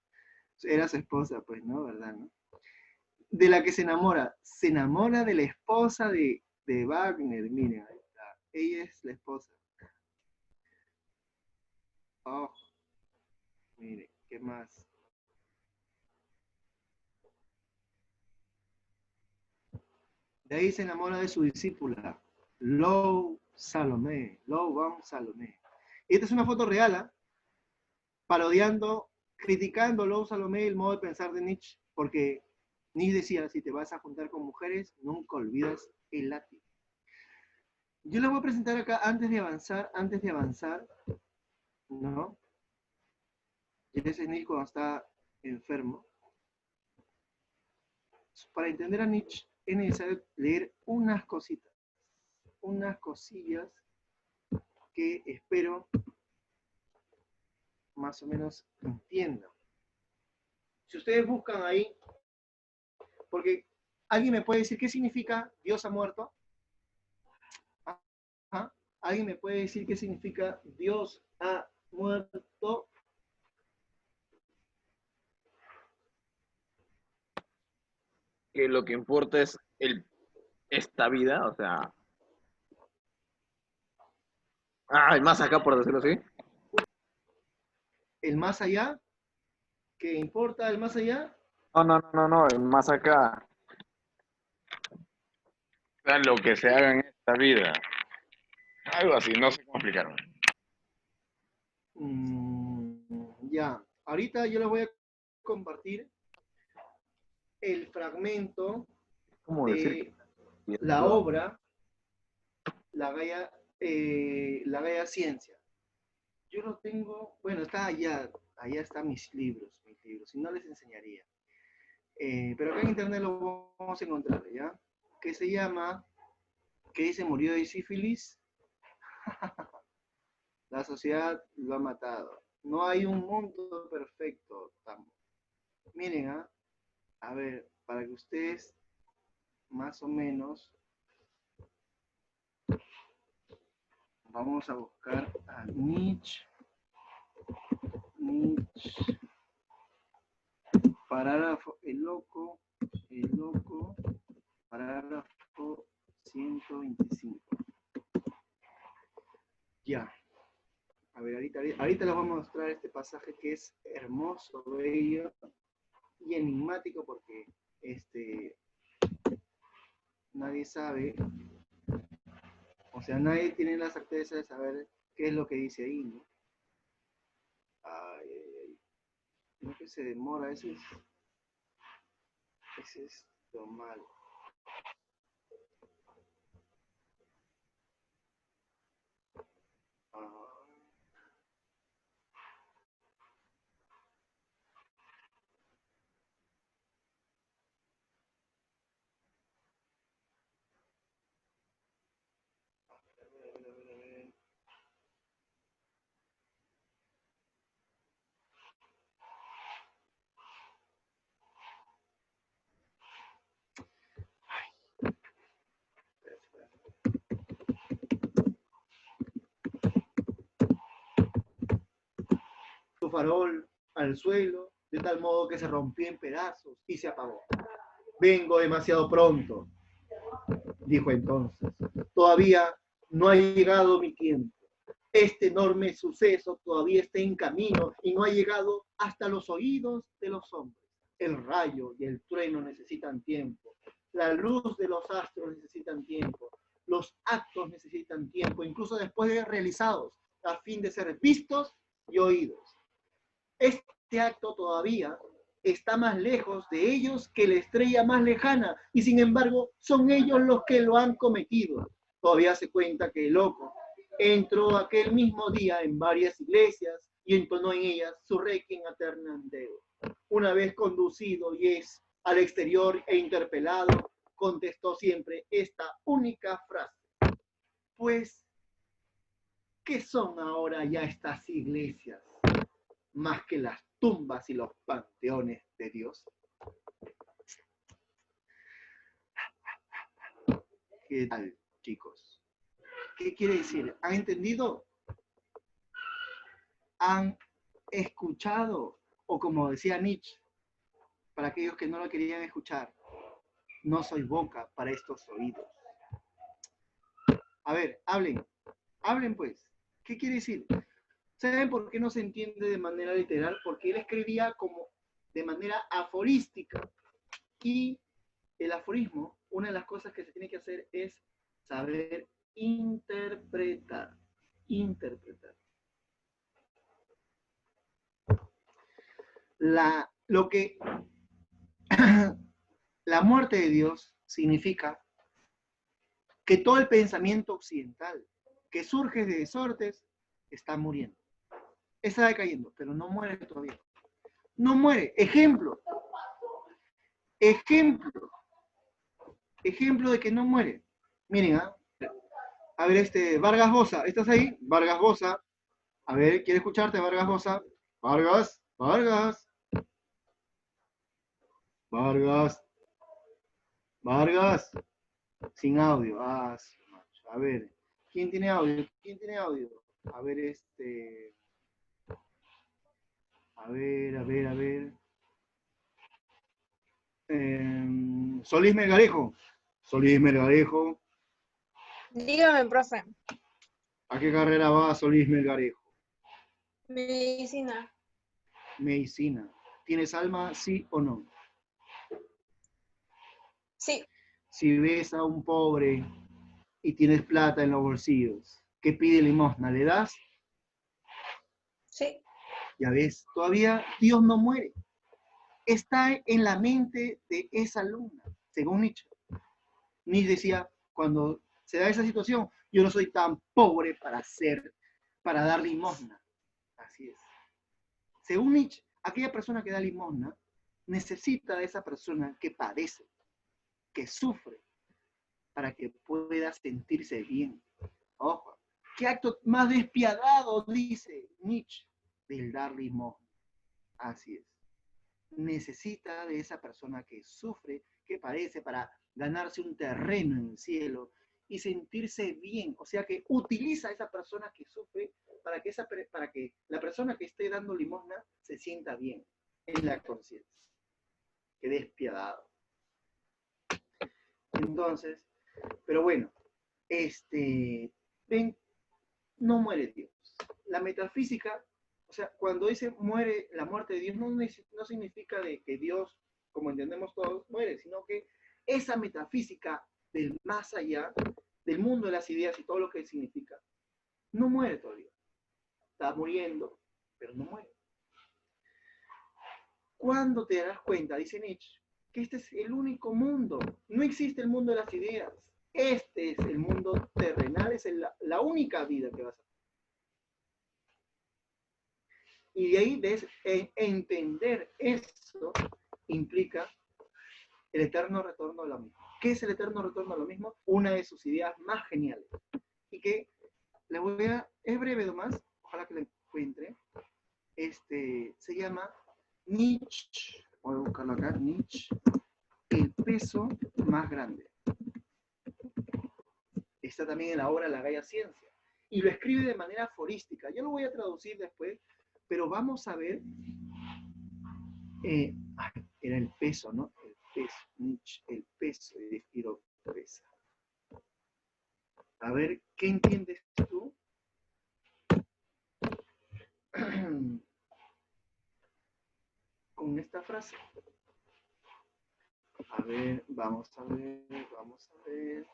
A: Era su esposa, pues, ¿no? ¿Verdad, no? De la que se enamora de la esposa de Wagner, miren, ahí está. Ella es la esposa. Oh, miren, ¿qué más? De ahí se enamora de su discípula, Lowe von Salomé. Y esta es una foto real, ¿eh? Parodiando, criticando Lowe Salomé el modo de pensar de Nietzsche, porque Nietzsche decía, si te vas a juntar con mujeres, nunca olvides el látigo. Yo les voy a presentar acá, antes de avanzar, ¿no? Y ese es Nietzsche cuando está enfermo. Para entender a Nietzsche es necesario leer unas cositas, unas cosillas que espero más o menos entiendan. Si ustedes buscan ahí, porque alguien me puede decir qué significa Dios ha muerto. Ajá. ¿Alguien me puede decir qué significa Dios ha muerto?
F: Que lo que importa es esta vida, o sea... el más acá, por decirlo así.
A: ¿El más allá? ¿Qué importa el más allá?
F: No, el más acá. O sea, lo que se haga en esta vida. Algo así, no sé cómo explicarlo.
A: Ya, ahorita yo les voy a compartir el fragmento
F: ¿Cómo decir?
A: de la obra La Bella Ciencia. Yo lo tengo, bueno, está allá están mis libros, si no les enseñaría. Pero acá en internet lo vamos a encontrar, ¿ya? Que se llama, que dice, murió de sífilis. La sociedad lo ha matado. No hay un mundo perfecto. Miren, a ver, para que ustedes más o menos vamos a buscar a Nietzsche, parágrafo, el loco, parágrafo 125. Ya. A ver, ahorita les voy a mostrar este pasaje que es hermoso, bello y enigmático porque nadie sabe, o sea, nadie tiene la certeza de saber ¿Qué es lo que dice ahí, no? Ay, ay, ay. No, que se demora, ese es lo malo. Ah. A ver. Su farol al suelo, de tal modo que se rompió en pedazos y se apagó. Vengo demasiado pronto, dijo entonces. Todavía no ha llegado mi tiempo. Este enorme suceso todavía está en camino y no ha llegado hasta los oídos de los hombres. El rayo y el trueno necesitan tiempo. La luz de los astros necesitan tiempo. Los actos necesitan tiempo, incluso después de realizados, a fin de ser vistos y oídos. Este acto todavía está más lejos de ellos que la estrella más lejana, y sin embargo son ellos los que lo han cometido. Todavía se cuenta que el loco entró aquel mismo día en varias iglesias y entonó en ellas su requiem aeternam Deo. Una vez conducido y es al exterior e interpelado, contestó siempre esta única frase: pues, ¿qué son ahora ya estas iglesias más que las tumbas y los panteones de Dios? ¿Qué tal, chicos? ¿Qué quiere decir? ¿Han entendido? ¿Han escuchado? O como decía Nietzsche, para aquellos que no lo querían escuchar, no soy boca para estos oídos. A ver, hablen pues. ¿Qué quiere decir? ¿Saben por qué no se entiende de manera literal? Porque él escribía como de manera aforística. Y el aforismo, una de las cosas que se tiene que hacer es saber interpretar. Interpretar. La muerte de Dios significa que todo el pensamiento occidental que surge de Descartes está muriendo. Está decayendo, pero no muere todavía. No muere. Ejemplo de que no muere. Miren, a ver, Vargas Llosa, ¿estás ahí? Vargas Llosa. A ver, quiero escucharte, Vargas Llosa. Vargas. Sin audio. A ver, ¿quién tiene audio? A ver, A ver. Solís Melgarejo.
G: Dígame, profe.
A: ¿A qué carrera va Solís Melgarejo?
G: Medicina.
A: Medicina. ¿Tienes alma, sí o no?
G: Sí.
A: Si ves a un pobre y tienes plata en los bolsillos, que pide limosna, ¿le das?
G: Sí.
A: Ya ves, todavía Dios no muere. Está en la mente de esa alumna, según Nietzsche. Nietzsche decía, cuando se da esa situación, yo no soy tan pobre para dar limosna. Así es. Según Nietzsche, aquella persona que da limosna necesita de esa persona que padece, que sufre, para que pueda sentirse bien. Ojo, ¿qué acto más despiadado, dice Nietzsche, del dar limosna? Así es. Necesita de esa persona que sufre, que padece, para ganarse un terreno en el cielo y sentirse bien. O sea que utiliza a esa persona que sufre para que la persona que esté dando limosna se sienta bien en la conciencia. Qué despiadado. Entonces, pero bueno, ven, no muere Dios. La metafísica, o sea, cuando dice muere, la muerte de Dios no significa de que Dios, como entendemos todos, muere, sino que esa metafísica del más allá, del mundo de las ideas y todo lo que significa, no muere todavía. Está muriendo, pero no muere. ¿Cuándo te darás cuenta, dice Nietzsche, que este es el único mundo? No existe el mundo de las ideas. Este es el mundo terrenal, es la única vida que vas a tener. Y de ahí entender eso implica el eterno retorno a lo mismo. ¿Qué es el eterno retorno a lo mismo? Una de sus ideas más geniales. Y que le voy a, es breve nomás, ojalá que la encuentre. Se llama Nietzsche, voy a buscarlo acá, Nietzsche, el peso más grande. Está también en la obra La Gaia Ciencia. Y lo escribe de manera aforística. Yo lo voy a traducir después, pero vamos a ver. Era el peso, ¿no? El peso, Nietzsche, el peso, y lo pesa. A ver, ¿qué entiendes tú? Con esta frase. A ver, vamos a ver.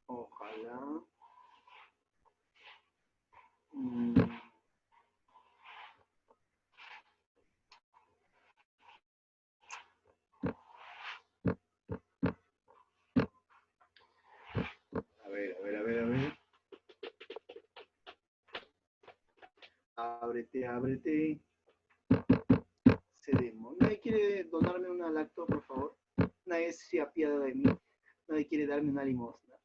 A: Ojalá. A ver. Ábrete. Cedemos. ¿Nadie quiere donarme una lacto, por favor? Nadie se apiada de mí. Nadie quiere darme una limosna.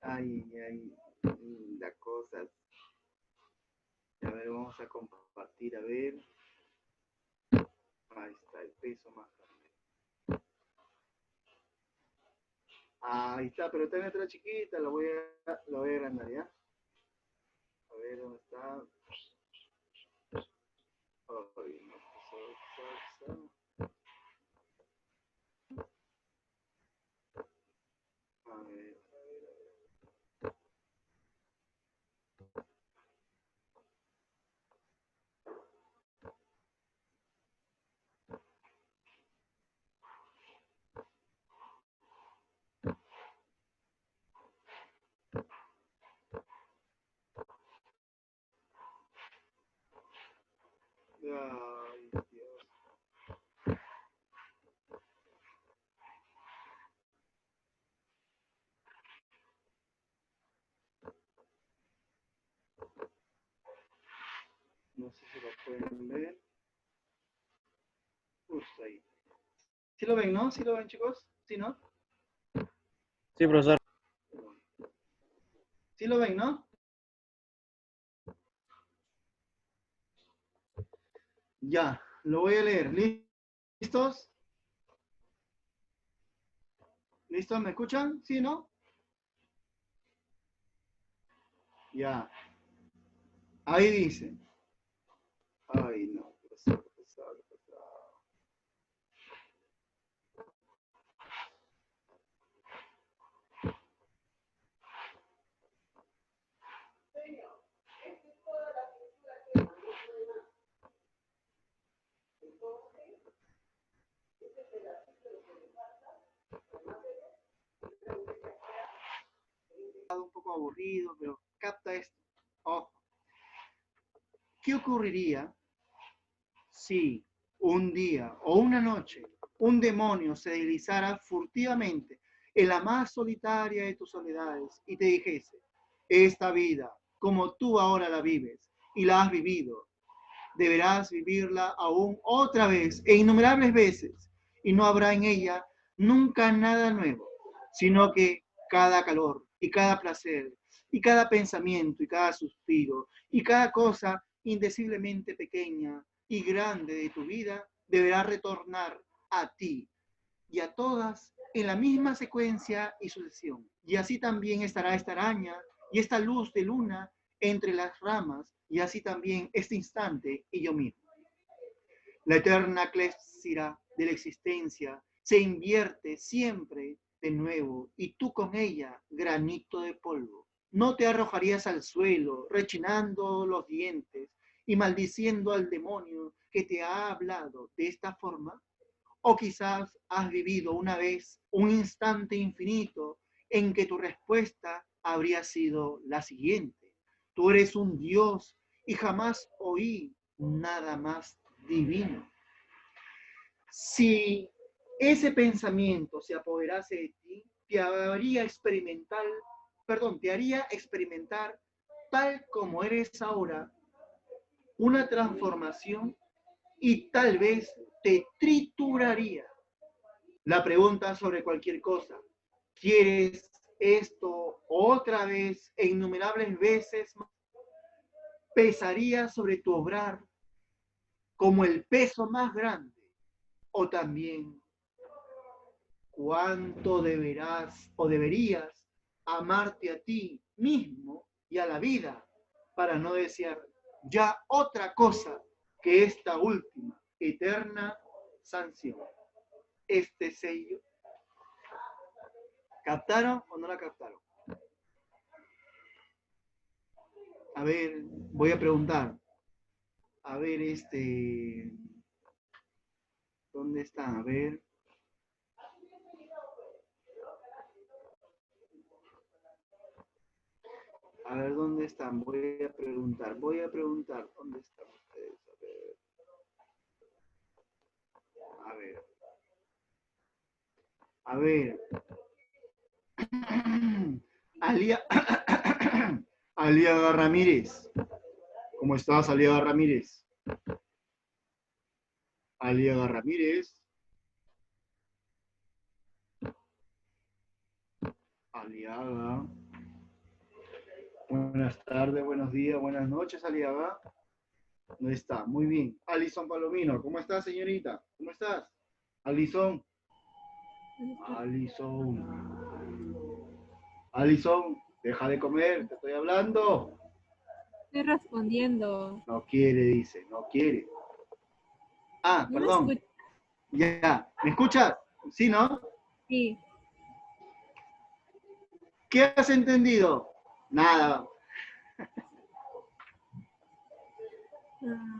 A: Ay, las cosas. A ver, vamos a compartir, a ver. Ahí está, el peso más grande. Ahí está, pero está en otra chiquita, la voy a agrandar, ¿ya? A ver, ¿dónde está? Ay, no, a ver. Ay, Dios. No sé si lo pueden ver. Justo ahí. ¿Sí lo ven, no? ¿Sí lo ven, chicos? ¿Sí, no?
D: Sí, profesor.
A: ¿Sí lo ven, no? Ya, lo voy a leer. ¿Listos? ¿Listos? ¿Me escuchan? ¿Sí, no? Ya. Ahí dice. Ay, no. Pesado. Un poco aburrido, pero capta esto. Ojo. ¿Qué ocurriría si un día o una noche un demonio se deslizara furtivamente en la más solitaria de tus soledades y te dijese, esta vida, como tú ahora la vives y la has vivido, deberás vivirla aún otra vez e innumerables veces, y no habrá en ella nunca nada nuevo, sino que cada calor y cada placer y cada pensamiento y cada suspiro y cada cosa indeciblemente pequeña y grande de tu vida deberá retornar a ti y a todas en la misma secuencia y sucesión. Y así también estará esta araña y esta luz de luna entre las ramas, y así también este instante y yo mismo. La eterna clésira de la existencia se invierte siempre de nuevo, y tú con ella, granito de polvo. ¿No te arrojarías al suelo, rechinando los dientes y maldiciendo al demonio que te ha hablado de esta forma? O quizás has vivido una vez un instante infinito en que tu respuesta habría sido la siguiente. Tú eres un Dios y jamás oí nada más divino. Si ese pensamiento se apoderase de ti, te haría experimentar, tal como eres ahora, una transformación y tal vez te trituraría. La pregunta sobre cualquier cosa. ¿Quieres esto otra vez e innumerables veces más? Pesaría sobre tu obrar como el peso más grande. O también, ¿cuánto deberás o deberías amarte a ti mismo y a la vida para no desear ya otra cosa que esta última, eterna sanción? Este sello. ¿Captaron o no la captaron? A ver, voy a preguntar. A ver, ¿dónde está? A ver. A ver, ¿dónde están? Voy a preguntar. ¿Dónde están ustedes? A ver. A ver. Aliaga Ramírez. ¿Cómo estás, Aliaga Ramírez? Aliaga Ramírez. Aliaga. Buenas tardes, buenos días, buenas noches, Aliaga. ¿Dónde está? Muy bien. Alison Palomino, ¿cómo estás, señorita? ¿Cómo estás? Alison. Alison, deja de comer, te estoy hablando.
H: Estoy respondiendo.
A: No quiere, dice, no quiere. Ah,
H: ¿No me
A: perdón.
H: escuchas?
A: Ya, ¿me escuchas? Sí, ¿no?
H: Sí.
A: ¿Qué has entendido? Nada.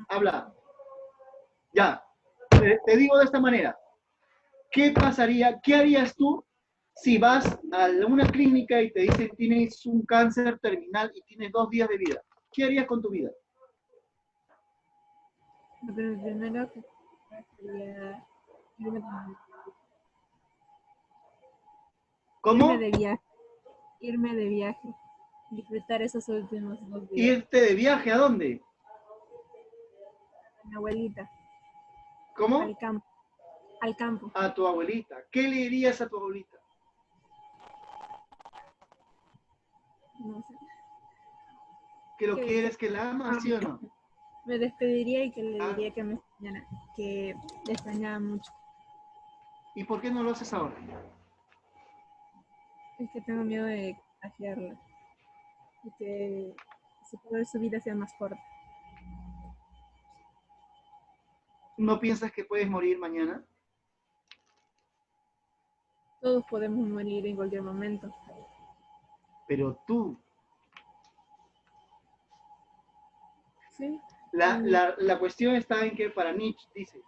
A: Habla. Ya, te digo de esta manera. ¿Qué pasaría, qué harías tú si vas a una clínica y te dicen tienes un cáncer terminal y tienes 2 días de vida? ¿Qué harías con tu vida?
H: Pero primero que sería
A: ¿Cómo?
H: irme de viaje, disfrutar esos últimos 2 días.
A: ¿Irte de viaje a dónde?
H: A mi abuelita,
A: ¿Cómo?
H: al campo.
A: A tu abuelita. ¿Qué le dirías a tu abuelita?
H: No sé.
A: ¿Que lo quieres, que la amas, sí o no?
H: Me despediría y que le diría que me extrañara, que le extrañaba mucho.
A: ¿Y por qué no lo haces ahora?
H: Es que tengo miedo de contagiarla y que su vida sea más corta.
A: ¿No piensas que puedes morir mañana?
H: Todos podemos morir en cualquier momento.
A: Pero tú,
H: ¿Sí?
A: la cuestión está en que para Nietzsche dice,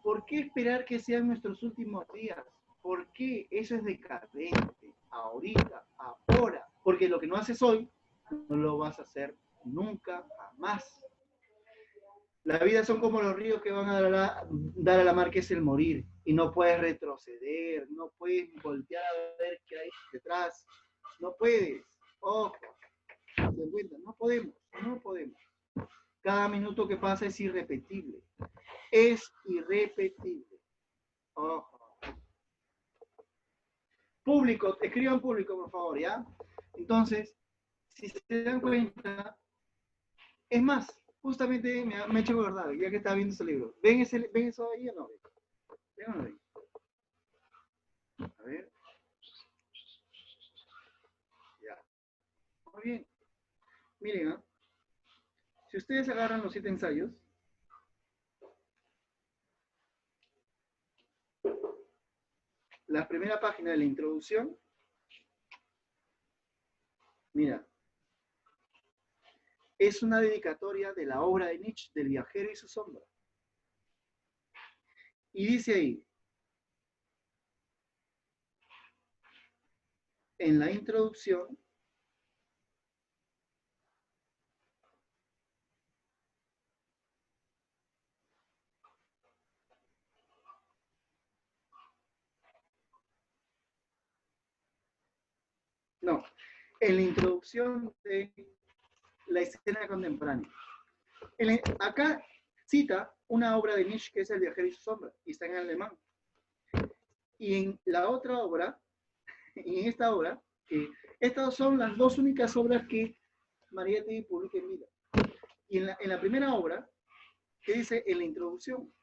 A: ¿por qué esperar que sean nuestros últimos días? ¿Por qué eso es decadente? Ahorita, ahora. Porque lo que no haces hoy, no lo vas a hacer nunca, jamás. La vida son como los ríos que van a dar a la mar, que es el morir. Y no puedes retroceder, no puedes voltear a ver qué hay detrás. No puedes. Ojo. ¿Se encuentran? No podemos. Cada minuto que pasa es irrepetible. Es irrepetible. Ojo. Público, escriban público, por favor, ¿ya? Entonces, si se dan cuenta, es más, justamente me ha hecho acordar, ya que estaba viendo ese libro. ¿Ven eso ahí o no? ¿Ven o no ven? A ver. Ya. Muy bien. Miren, ¿eh? Si ustedes agarran los 7 ensayos, la primera página de la introducción, mira, es una dedicatoria de la obra de Nietzsche, del viajero y su sombra. Y dice ahí, en la introducción, en la introducción de la escena contemporánea. Acá cita una obra de Nietzsche que es El viajero y su sombra, y está en alemán. Y en la otra obra, y en esta obra, estas son las dos únicas obras que Mariátegui publica en vida. Y en la primera obra, que dice en la introducción,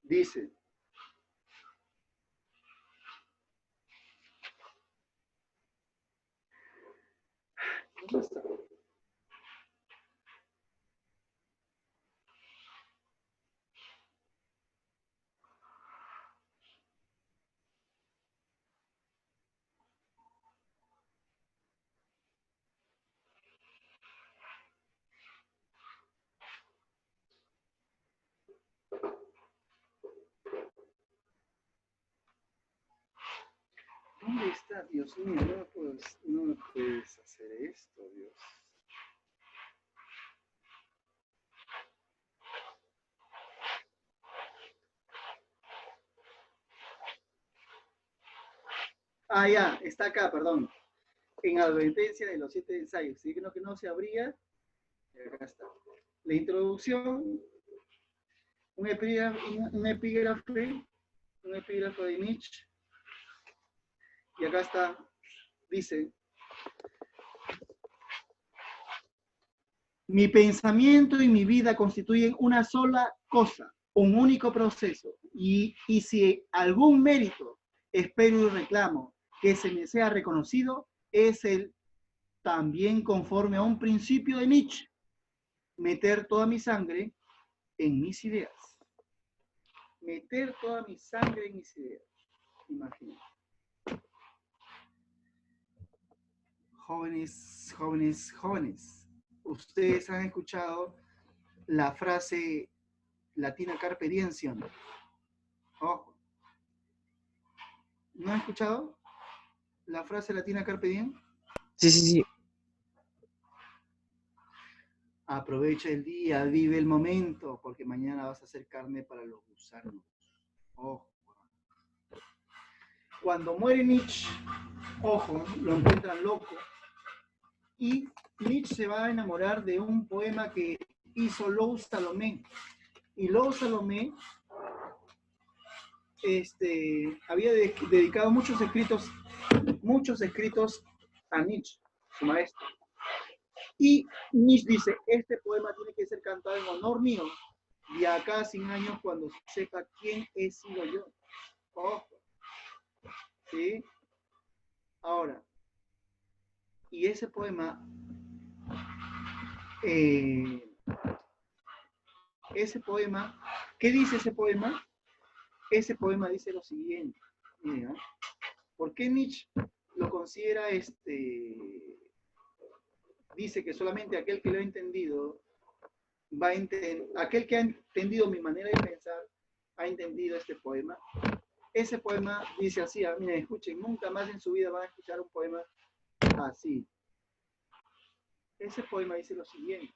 A: dice, ¿dónde está? ¿Dónde está? Dios mío, no me puedes hacer esto, Dios. Ah, ya, está acá, perdón. En advertencia de los 7 ensayos. Si que no se abría, acá está. La introducción, un epígrafe de Nietzsche. Y acá está, dice, mi pensamiento y mi vida constituyen una sola cosa, un único proceso. Y si algún mérito espero y reclamo que se me sea reconocido, es el también conforme a un principio de Nietzsche, meter toda mi sangre en mis ideas. Meter toda mi sangre en mis ideas. Imagínate. Jóvenes, jóvenes, jóvenes. Ustedes han escuchado la frase latina carpe diem, ¿sí o no? Ojo. ¿No han escuchado la frase latina carpe diem?
D: Sí, sí, sí.
A: Aprovecha el día, vive el momento, porque mañana vas a hacer carne para los gusanos. Ojo. Cuando muere Nietzsche, ojo, lo encuentran loco, y Nietzsche se va a enamorar de un poema que hizo Lou Salomé. Y Lou Salomé había dedicado muchos escritos a Nietzsche, su maestro. Y Nietzsche dice, este poema tiene que ser cantado en honor mío, de acá a 100 años cuando sepa quién he sido yo. Ojo. ¿Sí? Ahora, y ese poema, ¿qué dice ese poema? Ese poema dice lo siguiente. Mira, ¿por qué Nietzsche lo considera dice que solamente aquel que lo ha entendido aquel que ha entendido mi manera de pensar ha entendido este poema? Ese poema dice así, miren, escuchen, nunca más en su vida van a escuchar un poema así. Ese poema dice lo siguiente.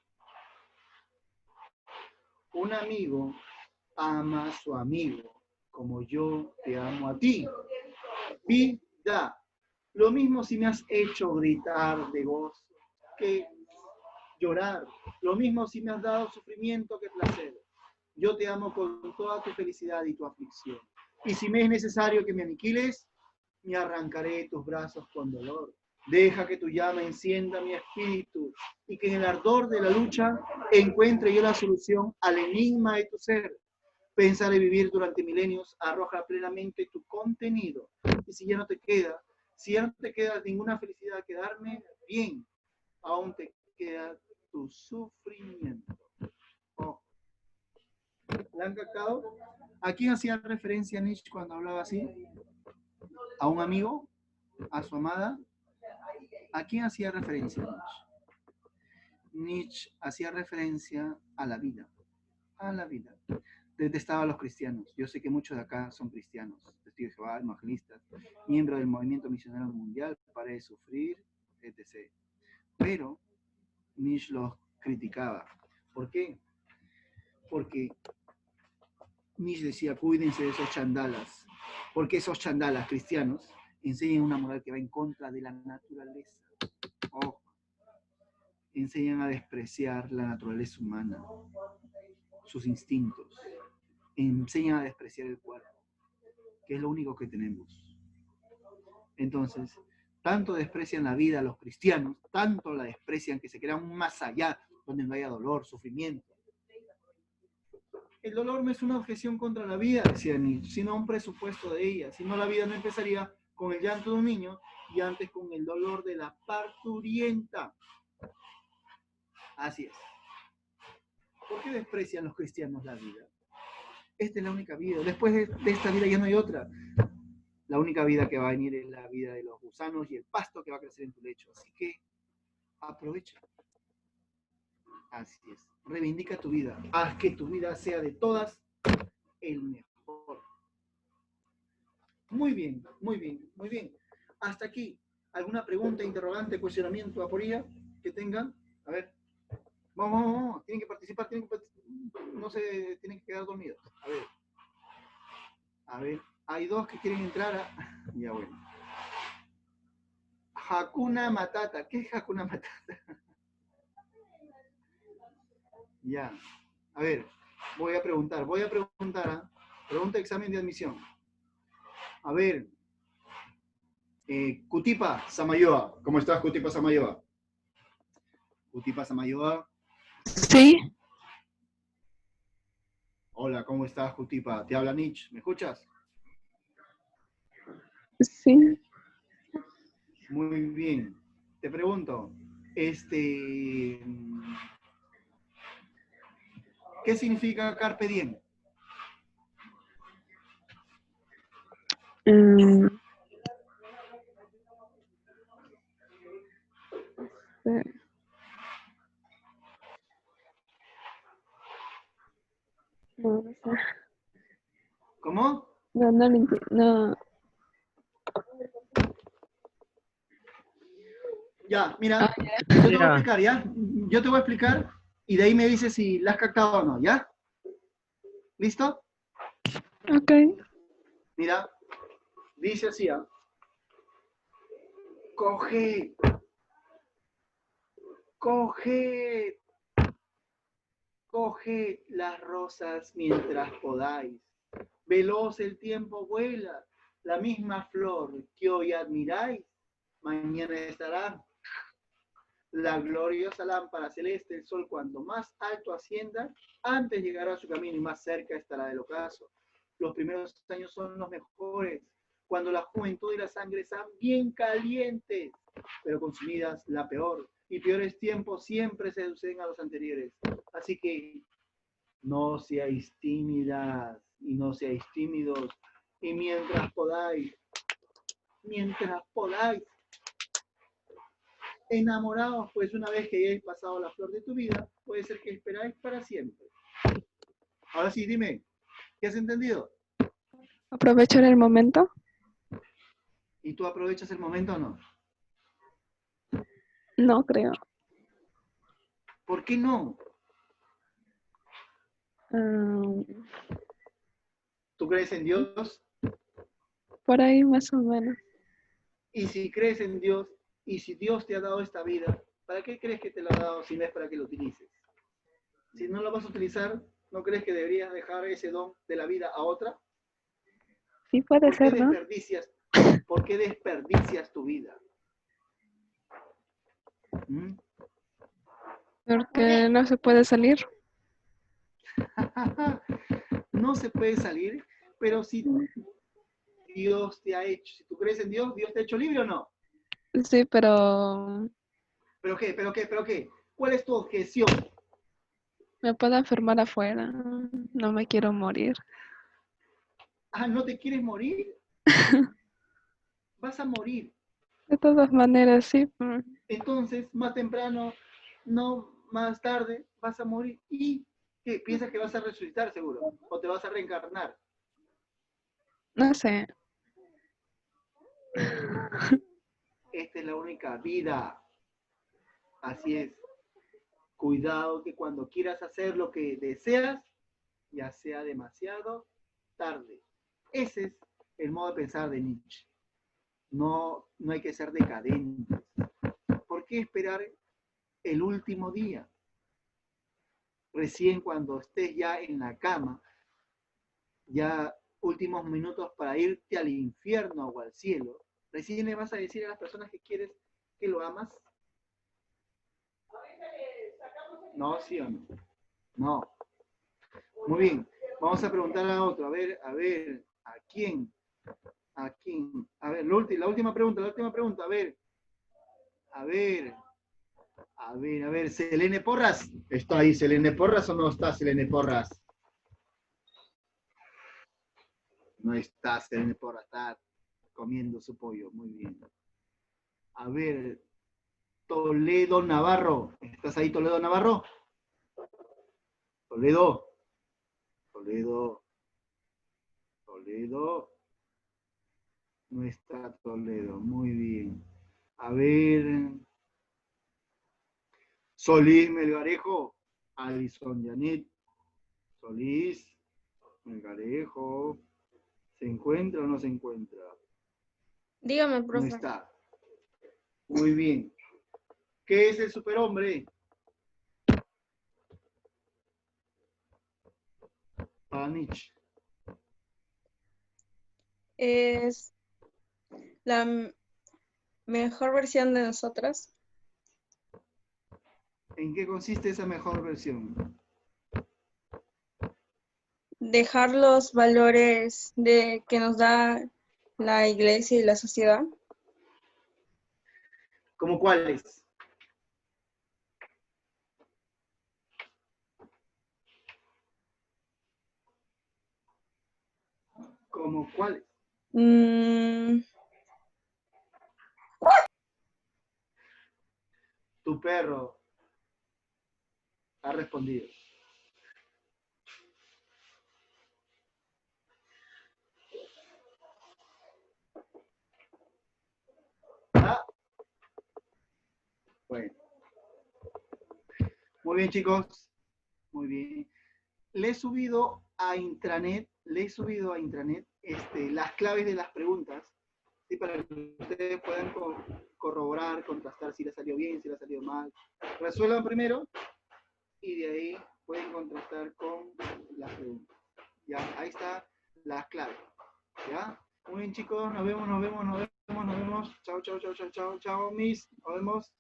A: Un amigo ama a su amigo como yo te amo a ti. Vida. Lo mismo si me has hecho gritar de gozo que llorar. Lo mismo si me has dado sufrimiento que placer. Yo te amo con toda tu felicidad y tu aflicción. Y si me es necesario que me aniquiles, me arrancaré de tus brazos con dolor. Deja que tu llama encienda mi espíritu y que en el ardor de la lucha encuentre yo la solución al enigma de tu ser. Pensar y vivir durante milenios arroja plenamente tu contenido. Y si ya no te queda ninguna felicidad, quedarme bien, aún te queda tu sufrimiento. Oh. ¿La han captado? ¿A quién hacía referencia Nietzsche cuando hablaba así? ¿A un amigo? ¿A su amada? ¿A quién hacía referencia Nietzsche? Nietzsche hacía referencia a la vida. A la vida. Detestaba a los cristianos. Yo sé que muchos de acá son cristianos, testigos de Jehová, evangelistas, miembros del movimiento misionero mundial, Para de Sufrir, etc. Pero Nietzsche los criticaba. ¿Por qué? Porque Nietzsche decía, cuídense de esos chandalas, porque esos chandalas cristianos enseñan una moral que va en contra de la naturaleza. Ojo, enseñan a despreciar la naturaleza humana, sus instintos, enseñan a despreciar el cuerpo, que es lo único que tenemos. Entonces, tanto desprecian la vida los cristianos, tanto la desprecian que se crean un más allá, donde no haya dolor, sufrimiento. El dolor no es una objeción contra la vida, decía Nietzsche, sino un presupuesto de ella. Si no, la vida no empezaría con el llanto de un niño y antes con el dolor de la parturienta. Así es. ¿Por qué desprecian los cristianos la vida? Esta es la única vida. Después de esta vida ya no hay otra. La única vida que va a venir es la vida de los gusanos y el pasto que va a crecer en tu lecho. Así que aprovecha. Así es. Reivindica tu vida. Haz que tu vida sea de todas el mejor. Muy bien, muy bien, muy bien. Hasta aquí. ¿Alguna pregunta, interrogante, cuestionamiento, aporía que tengan? A ver. Vamos. Tienen que participar, no se tienen que quedar dormidos. A ver. Hay dos que quieren entrar a... Ya bueno. Hakuna Matata. ¿Qué es Hakuna Matata? Ya. A ver, voy a preguntar. Pregunta de examen de admisión. A ver. Kutipa Samayoa. ¿Cómo estás, Kutipa Samayoa? Kutipa Samayoa.
I: Sí,
A: Hola, ¿cómo estás, Kutipa? Te habla Nietzsche. ¿Me escuchas?
I: sí.
A: Muy bien. Te pregunto, ¿qué significa carpe diem?
I: Mm, no, no sé.
A: ¿Cómo?
I: No, no, no.
A: Ya, mira,
I: Ah,
A: yo te voy a
D: Ya.
A: explicar, ¿ya? Yo te voy a explicar y de ahí me dices si la has captado o no, ¿ya? ¿Listo?
I: Ok.
A: Mira, dice así, ¿ah? Coge, coge, coge las rosas mientras podáis. Veloz el tiempo vuela, la misma flor que hoy admiráis, mañana estará. La gloriosa lámpara celeste, el sol cuanto más alto ascienda, antes llegará a su camino y más cerca estará del ocaso. Los primeros años son los mejores, cuando la juventud y la sangre están bien calientes, pero consumidas la peor. Y peores tiempos siempre se suceden a los anteriores. Así que no seáis tímidas y no seáis tímidos. Y mientras podáis, enamorados, pues una vez que hayáis pasado la flor de tu vida, puede ser que esperáis para siempre. Ahora sí, dime, ¿qué has entendido?
I: Aprovechar el momento.
A: ¿Y tú aprovechas el momento o no?
I: No creo.
A: ¿Por qué no?
I: Mm,
A: ¿Tú crees en Dios?
I: por ahí más o menos.
A: Y si crees en Dios, y si Dios te ha dado esta vida, ¿para qué crees que te la ha dado si no es para que lo utilices? Si no lo vas a utilizar, ¿no crees que deberías dejar ese don de la vida a otra?
I: Sí puede ser, ¿no?
A: ¿Por qué desperdicias tu vida? ¿Mm?
I: Porque no se puede salir.
A: No se puede salir, pero si Dios te ha hecho, si tú crees en Dios, ¿Dios te ha hecho libre o no?
I: Sí, pero
A: ¿Pero qué? ¿Pero qué? ¿Pero qué? ¿Cuál es tu objeción?
I: me puedo enfermar afuera. No me quiero morir.
A: Ah, ¿no te quieres morir? Vas a morir.
I: De todas maneras, sí.
A: Entonces, más temprano, no más tarde, vas a morir. ¿Y qué? ¿Piensas que vas a resucitar seguro? ¿O te vas a reencarnar?
I: No sé.
A: Esta es la única vida. Así es. Cuidado que cuando quieras hacer lo que deseas, ya sea demasiado tarde. Ese es el modo de pensar de Nietzsche. No hay que ser decadentes. ¿Por qué esperar el último día? Recién cuando estés ya en la cama, ya últimos minutos para irte al infierno o al cielo, recién le vas a decir a las personas que quieres que lo amas. No, ¿sí o no? No. Muy bien. Vamos a preguntar a otro. A ver, ¿a quién? ¿A quién? A ver, la última pregunta. A ver, Selene Porras. ¿Está ahí Selene Porras o no está Selene Porras? No está Selene Porras, está comiendo su pollo. Muy bien. A ver, Toledo Navarro. ¿Estás ahí, Toledo Navarro? Toledo. No está Toledo. Muy bien. A ver. Solís Melgarejo. Alison Janet. Solís Melgarejo. ¿Se encuentra o no se encuentra?
G: Dígame,
A: No
G: profe.
A: está. Muy bien. ¿Qué es el superhombre? Para Nietzsche.
G: Es la mejor versión de nosotras.
A: ¿En qué consiste esa mejor versión?
G: Dejar los valores que nos da la iglesia y la sociedad.
A: ¿Cómo cuáles? ¿Cómo cuáles? Tu perro ha respondido. ¿Ah? Bueno. Muy bien, chicos. Muy bien. Le he subido a intranet las claves de las preguntas, ¿sí? Para que ustedes puedan corroborar, contrastar si les salió bien, si les salió mal. Resuelvan primero y de ahí pueden contrastar con las preguntas. Ya, ahí está las claves. ¿Ya? Muy bien, chicos, nos vemos. Chao, chao, Miss. Nos vemos.